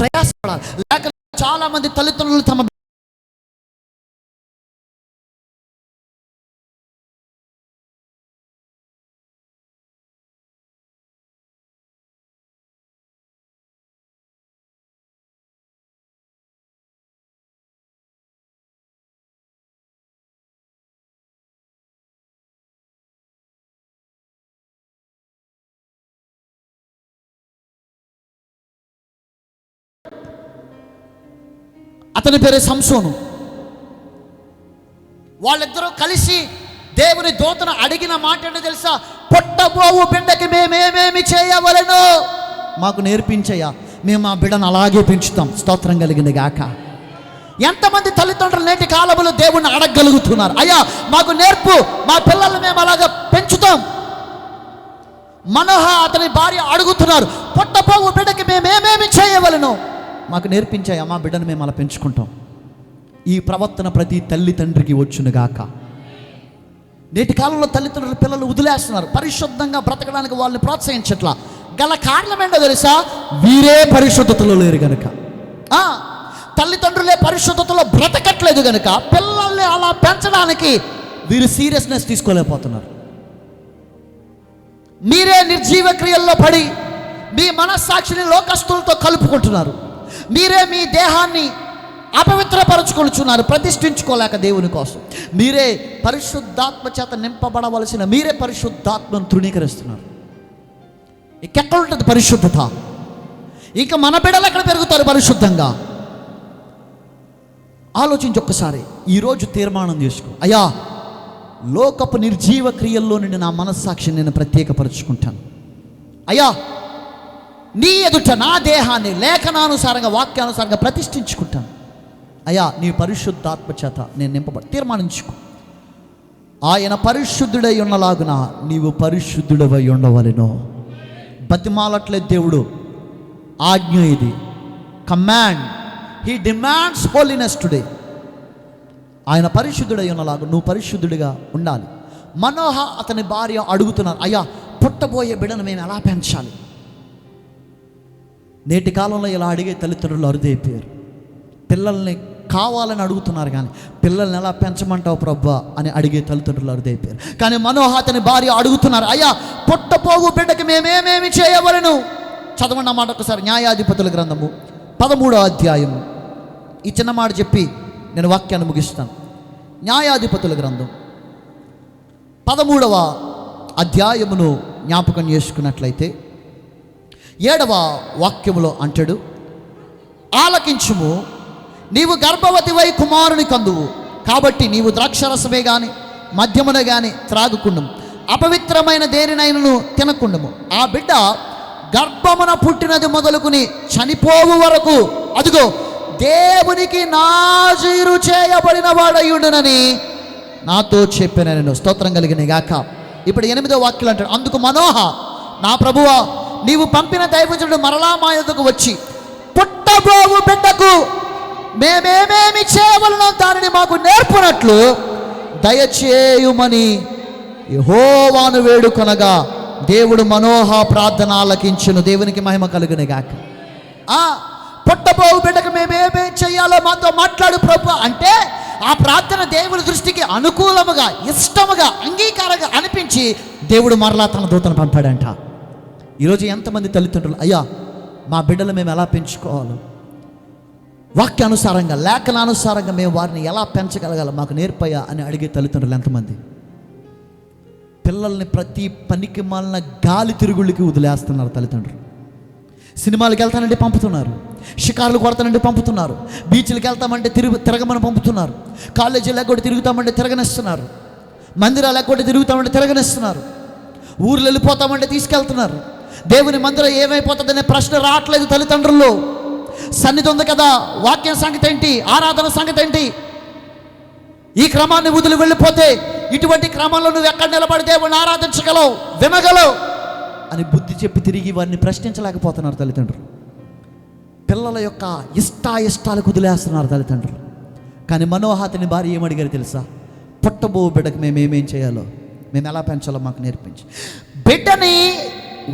ప్రయాసపడాలి. లేక చాలామంది తల్లిదండ్రులు తమ అతని పేరు సంసోను. వాళ్ళిద్దరూ కలిసి దేవుని దూతను అడిగిన మాట ఏంటో తెలుసా? పుట్టబోవు బిడ్డకి మేమేమేమి చేయవలెను మాకు నేర్పించయ్యా, మేము ఆ బిడ్డను అలాగే పెంచుతాం. స్తోత్రం కలిగింది గాక. ఎంతమంది తల్లిదండ్రులు నేటి కాలంలో దేవుణ్ణి అడగగలుగుతున్నారు? అయ్యా మాకు నేర్పు, మా పిల్లల్ని మేము అలాగా పెంచుతాం. మనోహ అతని భార్య అడుగుతున్నారు, పుట్టబోవు బిడ్డకి మేమేమేమి చేయవలెను మాకు నేర్పించాయా, మా బిడ్డను మేము అలా పెంచుకుంటాం. ఈ ప్రవర్తన ప్రతి తల్లి తండ్రికి వచ్చునుగాక. నేటి కాలంలో తల్లిదండ్రులు పిల్లలు వదిలేస్తున్నారు, పరిశుద్ధంగా బ్రతకడానికి వాళ్ళని ప్రోత్సహించట్లా. గల కారణం ఏంటో తెలుసా? వీరే పరిశుద్ధతలో లేరు గనుక, తల్లిదండ్రులే పరిశుద్ధతలో బ్రతకట్లేదు గనుక పిల్లల్ని అలా పెంచడానికి వీరు సీరియస్నెస్ తీసుకోలేకపోతున్నారు. మీరే నిర్జీవ క్రియల్లో పడి మీ మనస్సాక్షిని లోకస్తులతో కలుపుకుంటున్నారు. మీరే మీ దేహాన్ని అపవిత్రపరచుకొనుచున్నారు, ప్రతిష్ఠించుకోలేక దేవుని కోసం. మీరే పరిశుద్ధాత్మ చేత నింపబడవలసిన మీరే పరిశుద్ధాత్మను తృణీకరిస్తున్నారు. ఇంకెక్కడ ఉంటుంది పరిశుద్ధత? ఇంకా మన బిడ్డలు ఎక్కడ పెరుగుతారు పరిశుద్ధంగా? ఆలోచించి ఒక్కసారి ఈరోజు తీర్మానం చేసుకో, అయ్యా లోకపు నిర్జీవ క్రియల్లో నుండి నా మనస్సాక్షిని నేను ప్రత్యేకపరుచుకుంటాను. అయ్యా నీ ఎదుట నా దేహాన్ని లేఖనానుసారంగా వాక్యానుసారంగా ప్రతిష్ఠించుకుంటాను. అయ్యా నీ పరిశుద్ధాత్మ చేత నేను నింపబడి తీర్మానించుకో. ఆయన పరిశుద్ధుడై ఉన్నలాగున నీవు పరిశుద్ధుడవై ఉండవలెను. బతిమాలట్లేదు దేవుడు, ఆజ్ఞ ఇది, command. He demands holiness today. ఆయన పరిశుద్ధుడై ఉన్నలాగా నువ్వు పరిశుద్ధుడిగా ఉండాలి. మనోహ అతని భార్య అడుగుతున్నారు, అయ్యా పుట్టబోయే బిడ్డను మేము ఎలా పెంచాలి? నేటి కాలంలో ఇలా అడిగే తల్లిదండ్రులు అరుదైపోయారు. పిల్లల్ని కావాలని అడుగుతున్నారు, కానీ పిల్లల్ని ఎలా పెంచమంటావు ప్రభా అని అడిగే తల్లిదండ్రులు అరుదైపోయారు. కానీ మనోహ అతని భార్య అడుగుతున్నారు, అయ్యా పుట్టబోవు బిడ్డకి మేమేమేమి చేయవలెను? చదవండి అన్నమాట ఒకసారి. న్యాయాధిపతుల గ్రంథము 13వ అధ్యాయము. ఈ చిన్న మాట చెప్పి నేను వాక్యాన్ని ముగిస్తాను. న్యాయాధిపతుల గ్రంథం 13వ అధ్యాయమును జ్ఞాపకం చేసుకున్నట్లయితే 7వ వాక్యములో అంటాడు, ఆలకించుము, నీవు గర్భవతివై కుమారుని కందువు, కాబట్టి నీవు ద్రాక్షరసమే గాని మద్యమునే గాని త్రాగుకుండము, అపవిత్రమైన దేనినైనను తినకుండము. ఆ బిడ్డ గర్భమున పుట్టినది మొదలుకుని చనిపోవు వరకు అదిగో దేవునికి నాజీరు చేయబడిన వాడయుడునని నాతో చెప్పిన నేను. స్తోత్రం కలిగిన గాక. ఇప్పుడు 8వ వాక్యం అంటాడు, అందుకు మనోహ, నా ప్రభువా నీవు పంపిన దైవజనుడు మరలా మా యొద్దకు వచ్చి పుట్టబోవు బిడ్డకు మేమేమేమి చేయవలనో దానిని మాకు నేర్పునట్లు దయచేయుమని యెహోవాను వేడుకొనగా దేవుడు మనోహ ప్రార్థన ఆలకించును. దేవునికి మహిమ కలుగును గాక. పుట్టబోవు బిడ్డకు మేమేమేం చెయ్యాలో మాతో మాట్లాడు ప్రభు అంటే ఆ ప్రార్థన దేవుని దృష్టికి అనుకూలముగా, ఇష్టముగా, అంగీకారంగా అనిపించి దేవుడు మరలా తన దూతను పంపాడంట. ఈరోజు ఎంతమంది తల్లిదండ్రులు, అయ్యా మా బిడ్డలు మేము ఎలా పెంచుకోవాలో వాక్యానుసారంగా లేఖనానుసారంగా మేము వారిని ఎలా పెంచగలగాలో మాకు నేర్పయ్యా అని అడిగే తల్లిదండ్రులు ఎంతమంది? పిల్లల్ని ప్రతి పనికి మాలిన గాలి తిరుగుళ్ళకి వదిలేస్తున్నారు తల్లిదండ్రులు. సినిమాలకు వెళ్తానంటే పంపుతున్నారు, షికారులు కొడతానంటే పంపుతున్నారు, బీచ్లకు వెళ్తామంటే తిరగమని పంపుతున్నారు, కాలేజీలు ఎగ్గొట్టి తిరుగుతామంటే తిరగనిస్తున్నారు, మందిరాలు ఎగ్గొట్టి తిరుగుతామంటే తిరగనిస్తున్నారు, ఊర్లు వెళ్ళిపోతామంటే తీసుకెళ్తున్నారు. దేవుని మందిరం ఏమైపోతుందనే ప్రశ్న రావట్లేదు తల్లిదండ్రుల్లో. సన్నిధి ఉంది కదా, వాక్యం సంగతి ఏంటి, ఆరాధన సంగతి ఏంటి? ఈ క్రమాన్ని వదిలి వెళ్ళిపోతే ఇటువంటి క్రమంలో నువ్వు ఎక్కడ నిలబడి దేవుని ఆరాధించగలవు, వినగలవు అని బుద్ధి చెప్పి తిరిగి వారిని ప్రశ్నించలేకపోతున్నారు తల్లిదండ్రులు. పిల్లల యొక్క ఇష్టాయిష్టాలకు వదిలేస్తున్నారు తల్లిదండ్రులు. కానీ మనోహతని భార్య ఏమడిగారు తెలుసా? పుట్టబో బిడ్డకు మేమేమేం చేయాలో, మేము ఎలా పెంచాలో మాకు నేర్పించి. బిడ్డని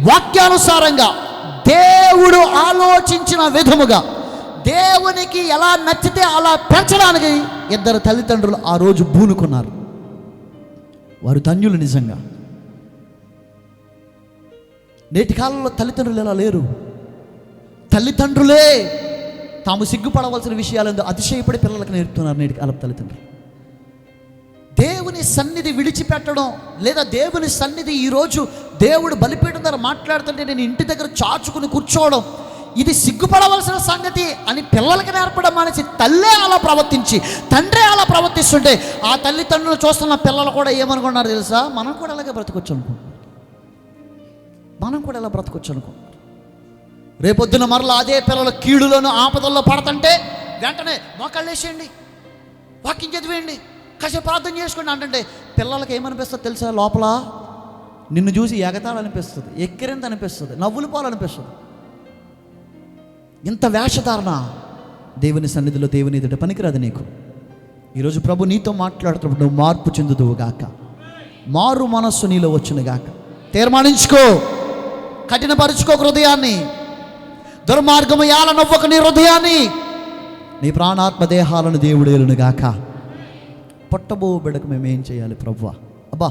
వాక్యానుసారంగా దేవుడు ఆలోచించిన విధముగా దేవునికి ఎలా నచ్చితే అలా పెంచడానికి ఇద్దరు తల్లిదండ్రులు ఆ రోజు పూనుకున్నారు. వారు ధన్యులు నిజంగా. నేటి కాలంలో తల్లిదండ్రులు ఎలా లేరు. తల్లిదండ్రులే తాము సిగ్గుపడవలసిన విషయాలను అతిశయపడి పిల్లలకు నేర్పుతున్నారు నేటి కాలం తల్లిదండ్రులు. దేవుని సన్నిధి విడిచిపెట్టడం, లేదా దేవుని సన్నిధి ఈరోజు దేవుడు బలిపీఠం దగ్గర మాట్లాడుతుంటే నేను ఇంటి దగ్గర చాచుకుని కూర్చోవడం, ఇది సిగ్గుపడవలసిన సంగతి అని పిల్లలకి నేర్పడం మానేసి తల్లే అలా ప్రవర్తించి తండ్రే అలా ప్రవర్తిస్తుంటే ఆ తల్లిదండ్రులు చూస్తున్న పిల్లలు కూడా ఏమనుకున్నారు తెలుసా? మనం కూడా అలాగే బ్రతకొచ్చు అనుకుంటున్నారు. మనం కూడా ఎలా బ్రతకొచ్చు అనుకుంటున్నారు. రేపొద్దున మరలా అదే పిల్లలు కీడులోనూ ఆపదల్లో పడుతుంటే వెంటనే మోకాళ్ళు వేసేయండి, వాక్యం చదివేయండి, కాసేపు ప్రార్థన చేసుకోండి అంటే పిల్లలకి ఏమనిపిస్తుంది తెలుసా? లోపల నిన్ను చూసి ఎగతాళనిపిస్తుంది, ఎక్కిరింత అనిపిస్తుంది, నవ్వులు పోవాలనిపిస్తుంది. ఇంత వేషధారణ దేవుని సన్నిధిలో, దేవుని ఎదుట పనికిరాదు నీకు. ఈరోజు ప్రభు నీతో మాట్లాడుతున్నప్పుడు నువ్వు మార్పు చెందుదువుగాక, మారు మనస్సు నీలో వచ్చునుగాక. తీర్మానించుకో, కఠినపరుచుకో హృదయాన్ని, దుర్మార్గము యాల నవ్వక నీ హృదయాన్ని, నీ ప్రాణాత్మ దేహాలను దేవుడు ఏలునుగాక. పుట్టబో బిడ్డకు మేమేం చేయాలి ప్రభువా? అబ్బా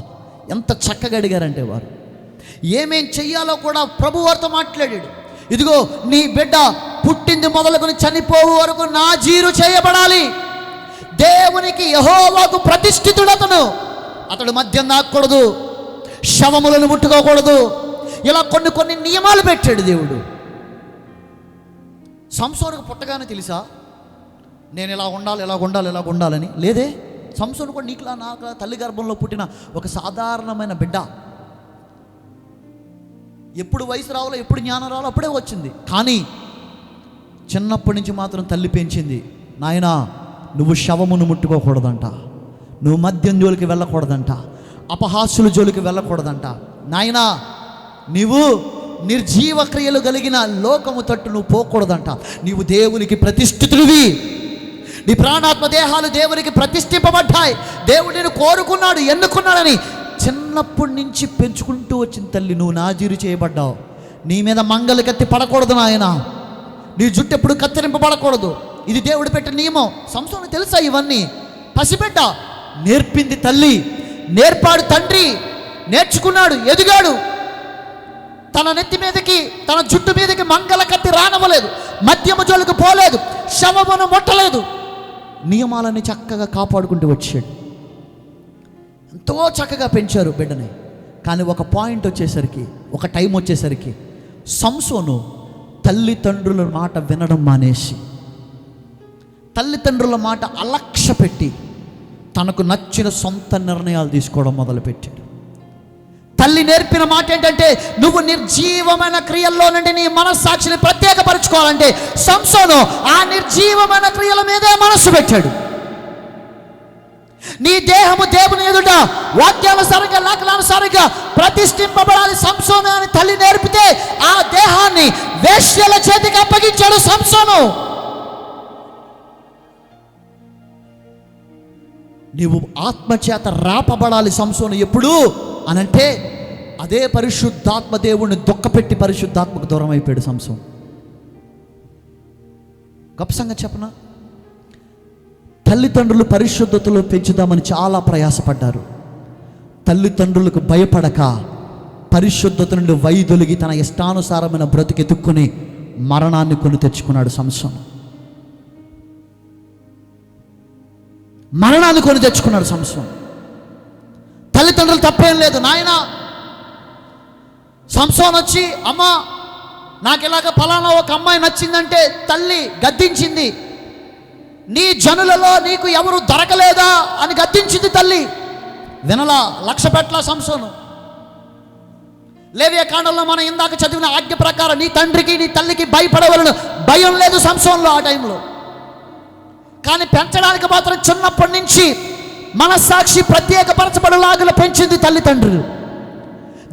ఎంత చక్కగా అడిగారంటే వారు. ఏమేం చెయ్యాలో కూడా ప్రభు వారితో మాట్లాడాడు. ఇదిగో నీ బిడ్డ పుట్టింది మొదలుకొని చనిపోవు వరకు నాజీరు చేయబడాలి. దేవునికి యెహోవాకు ప్రతిష్ఠితుడు అతడు మద్యం తాగకూడదు, శవములను ముట్టుకోకూడదు, ఇలా కొన్ని నియమాలు పెట్టాడు దేవుడు. సంసోనుకు పుట్టగానే తెలుసా నేను ఇలా ఉండాలని? లేదే. సంసోను కూడా నీకులా నాకులా తల్లి గర్భంలో పుట్టిన ఒక సాధారణమైన బిడ్డ. ఎప్పుడు వయసు రావాలో, ఎప్పుడు జ్ఞానం రావాలో అప్పుడే వచ్చింది. కానీ చిన్నప్పటి నుంచి మాత్రం తల్లి పెంచింది. నాయనా నువ్వు శవమును ముట్టుకోకూడదంట, నువ్వు మద్యం జోలికి వెళ్ళకూడదంట, అపహాస్యుల జోలికి వెళ్ళకూడదంట. నాయనా నీవు నిర్జీవ క్రియలు కలిగిన లోకము తట్టు నువ్వు పోకూడదంట. నీవు దేవునికి ప్రతిష్ఠితుడివి, నీ ప్రాణాత్మ దేహాలు దేవునికి ప్రతిష్ఠింపబడ్డాయి. దేవుడు నేను కోరుకున్నాడు, ఎన్నుకున్నాడని చిన్నప్పటి నుంచి పెంచుకుంటూ వచ్చిన తల్లి నువ్వు నాజీరు చేయబడ్డావు. నీ మీద మంగళ కత్తి పడకూడదు నాయన, నీ జుట్టు ఎప్పుడు కత్తిరింపబడకూడదు. ఇది దేవుడు పెట్టిన నియమం. సంసోను తెలుసా ఇవన్నీ? పసిబిడ్డ నేర్పింది తల్లి, నేర్పాడు తండ్రి, నేర్చుకున్నాడు, ఎదిగాడు. తన నెత్తి మీదకి, తన జుట్టు మీదకి మంగళ కత్తి రానవ్వలేదు, మద్యము జోలికి పోలేదు, శవమును ముట్టలేదు. నియమాలన్నీ చక్కగా కాపాడుకుంటూ వచ్చాడు. ఎంతో చక్కగా పెంచారు బిడ్డని. కానీ ఒక పాయింట్ వచ్చేసరికి, ఒక టైం వచ్చేసరికి సంసోను తల్లిదండ్రుల మాట వినడం మానేసి, తల్లిదండ్రుల మాట అలక్ష్య పెట్టి తనకు నచ్చిన సొంత నిర్ణయాలు తీసుకోవడం మొదలుపెట్టాడు. తల్లి నేర్పిన మాట ఏంటంటే నువ్వు నిర్జీవమైన క్రియల్లో నుండి నీ మనస్సాక్షిని ప్రత్యేకపరచుకోవాలంటే సంసోను ఆ నిర్జీవమైన క్రియల మీదే మనస్సు పెట్టాడు. నీ దేహము దేవుని ఎదుట వాక్యానుసారంగా, లేఖనానుసారంగా ప్రతిష్ఠింపబడాలి సంసోను అని తల్లి నేర్పితే ఆ దేహాన్ని వేశ్యల చేతికి అప్పగించాడు సంసోను. నీవు ఆత్మచేత రాపబడాలి సంసోను. ఎప్పుడు అనంటే అదే పరిశుద్ధాత్మ దేవుణ్ణి దుఃఖపెట్టి పరిశుద్ధాత్మకు దూరం అయిపోయాడు సంసోను. గొప్ప సంగతి చెప్పనా? తల్లిదండ్రులు పరిశుద్ధతలో పెంచుదామని చాలా ప్రయాసపడ్డారు. తల్లిదండ్రులకు భయపడక పరిశుద్ధత నుండి వైదొలిగి తన ఇష్టానుసారమైన బ్రతుకెత్తుక్కుని మరణాన్ని కొని తెచ్చుకున్నాడు సంసోను. మరణాన్ని కొని తెచ్చుకున్నాడు సంసోను. తల్లిదండ్రులు తప్పేం లేదు. నాయన సంసోను వచ్చి అమ్మా నాకు ఇలాగ ఫలానా ఒక అమ్మాయి నచ్చిందంటే తల్లి గద్దించింది. నీ జనులలో నీకు ఎవరు దొరకలేదా అని గద్దించింది తల్లి. వినలా, లక్ష్య పెట్టలా సంసోను. లేవియా కాండంలో మనం ఇందాక చదివిన ఆజ్ఞ ప్రకారం నీ తండ్రికి నీ తల్లికి భయపడవలను భయం లేదు సంసోనులో ఆ టైంలో. కానీ పెంచడానికి మాత్రం చిన్నప్పటి నుంచి మనస్సాక్షి ప్రత్యేకపరచబడలాగున పెంచింది తల్లిదండ్రులు.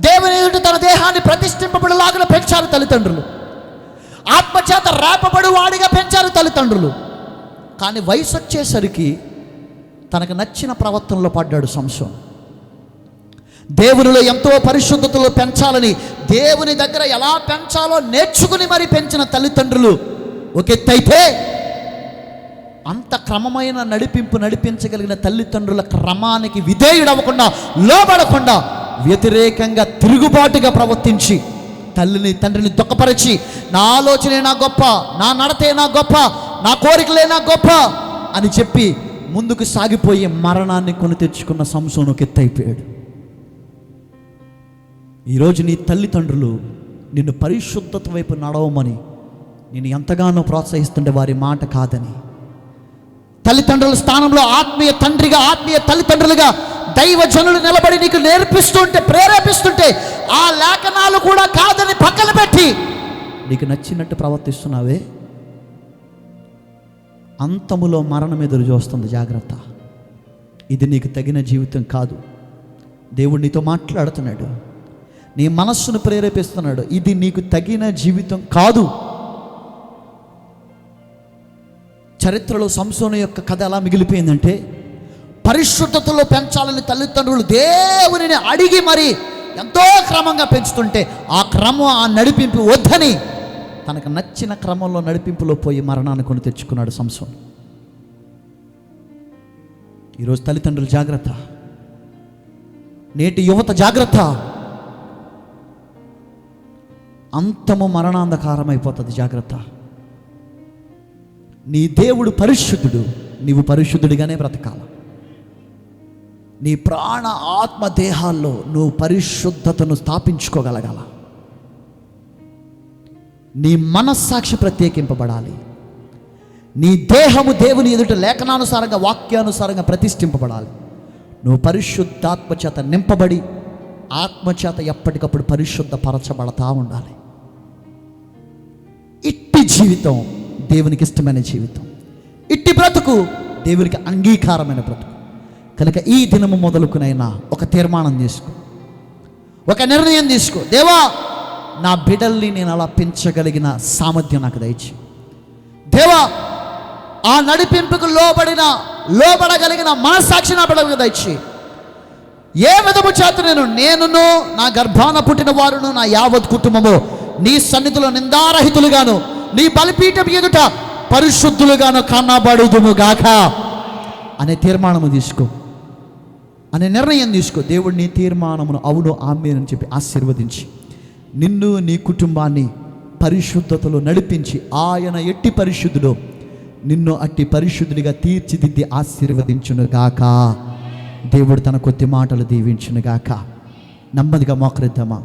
దేవుని ఎదుట తన దేహాన్ని ప్రతిష్ఠింపబడలాగున పెంచారు తల్లిదండ్రులు. ఆత్మచేత రేపబడి వాడిగా పెంచారు తల్లిదండ్రులు. కానీ వయసు వచ్చేసరికి తనకు నచ్చిన ప్రవర్తనలో పడ్డాడు సంసోను. దేవునిలో ఎంతో పరిశుద్ధతలో పెంచాలని, దేవుని దగ్గర ఎలా పెంచాలో నేర్చుకుని మరి పెంచిన తల్లిదండ్రులు ఒక ఎత్తైతే, అంత క్రమమైన నడిపించగలిగిన తల్లిదండ్రుల క్రమానికి విధేయుడవ్వకుండా, లోబడకుండా వ్యతిరేకంగా తిరుగుబాటుగా ప్రవర్తించి తండ్రిని దుఃఖపరిచి నా ఆలోచనే నా గొప్ప, నా నడతే నా గొప్ప, నా కోరికలే నా గొప్ప అని చెప్పి ముందుకు సాగిపోయి మరణాన్ని కొని తెచ్చుకున్న సంసోను ఒక ఎత్తైపోయాడు. ఈరోజు నీ తల్లిదండ్రులు నిన్ను పరిశుద్ధత వైపు నడవమని, నేను ఎంతగానో ప్రోత్సహిస్తుంటే వారి మాట కాదని. తల్లిదండ్రుల స్థానంలో ఆత్మీయ తండ్రిగా, ఆత్మీయ తల్లిదండ్రులుగా దైవజనులు నిలబడి నీకు నేర్పిస్తుంటే, ప్రేరేపిస్తుంటే ఆ లేఖనాలు కూడా కాదని పక్కన పెట్టి నీకు నచ్చినట్టు ప్రవర్తిస్తున్నావే, అంతములో మరణం ఎదురు చూస్తుంది. జాగ్రత్త. ఇది నీకు తగిన జీవితం కాదు. దేవుడు నీతో మాట్లాడుతున్నాడు, నీ మనస్సును ప్రేరేపిస్తున్నాడు. ఇది నీకు తగిన జీవితం కాదు. చరిత్రలో సంసోను యొక్క కథ ఎలా మిగిలిపోయిందంటే, పరిశుద్ధతలో పెంచాలని తల్లిదండ్రులు దేవునిని అడిగి మరి ఎంతో క్రమంగా పెంచుతుంటే ఆ క్రమం, ఆ నడిపింపు వద్దని తనకు నచ్చిన క్రమంలో నడిపింపులో పోయి మరణాన్ని కొని తెచ్చుకున్నాడు సంసోను. ఈరోజు తల్లిదండ్రులు జాగ్రత్త, నేటి యువత జాగ్రత్త. అంతము మరణాంధకారం అయిపోతుంది. జాగ్రత్త. నీ దేవుడు పరిశుద్ధుడు, నీవు పరిశుద్ధుడిగానే బ్రతకాల. నీ ప్రాణ ఆత్మ దేహాల్లో నువ్వు పరిశుద్ధతను స్థాపించుకోగలగాల. నీ మనస్సాక్షి ప్రత్యేకింపబడాలి. నీ దేహము దేవుని ఎదుట లేఖనానుసారంగా, వాక్యానుసారంగా ప్రతిష్ఠింపబడాలి. నువ్వు పరిశుద్ధాత్మ చేత నింపబడి ఆత్మచేత ఎప్పటికప్పుడు పరిశుద్ధపరచబడతా ఉండాలి. ఇట్టి జీవితం దేవునికి ఇష్టమైన జీవితం. ఇట్టి బ్రతుకు దేవునికి అంగీకారమైన బ్రతుకు. కనుక ఈ దినము మొదలుకునైనా ఒక తీర్మానం తీసుకో, ఒక నిర్ణయం తీసుకో. దేవా, నా బిడ్డల్ని నేను అలా పెంచగలిగిన సామర్థ్యం నాకు దయచి. దేవా, ఆ నడిపింపుకు లోబడగలిగిన మనస్సాక్షి నా బిడ్డలకు దయచి. ఏ విధము చేత నేనును నా గర్భాన పుట్టిన వారును నా యావత్ కుటుంబము నీ సన్నిధిలో నిందారహితులుగాను, నీ బలిపీఠం ఎదుట పరిశుద్ధులుగాను కనబడుదుము గాక అనే తీర్మానము తీసుకో, అనే నిర్ణయం తీసుకో. దేవుడు నీ తీర్మానమును అవును ఆమేన్ అని చెప్పి ఆశీర్వదించి నిన్ను, నీ కుటుంబాన్ని పరిశుద్ధతలో నడిపించి ఆయన ఎట్టి పరిశుద్ధుడు నిన్ను అట్టి పరిశుద్ధుడిగా తీర్చిదిద్ది ఆశీర్వదించును గాక. దేవుడు తన కొద్ది మాటలు దీవించును గాక. నెమ్మదిగా మోకరిద్దామా.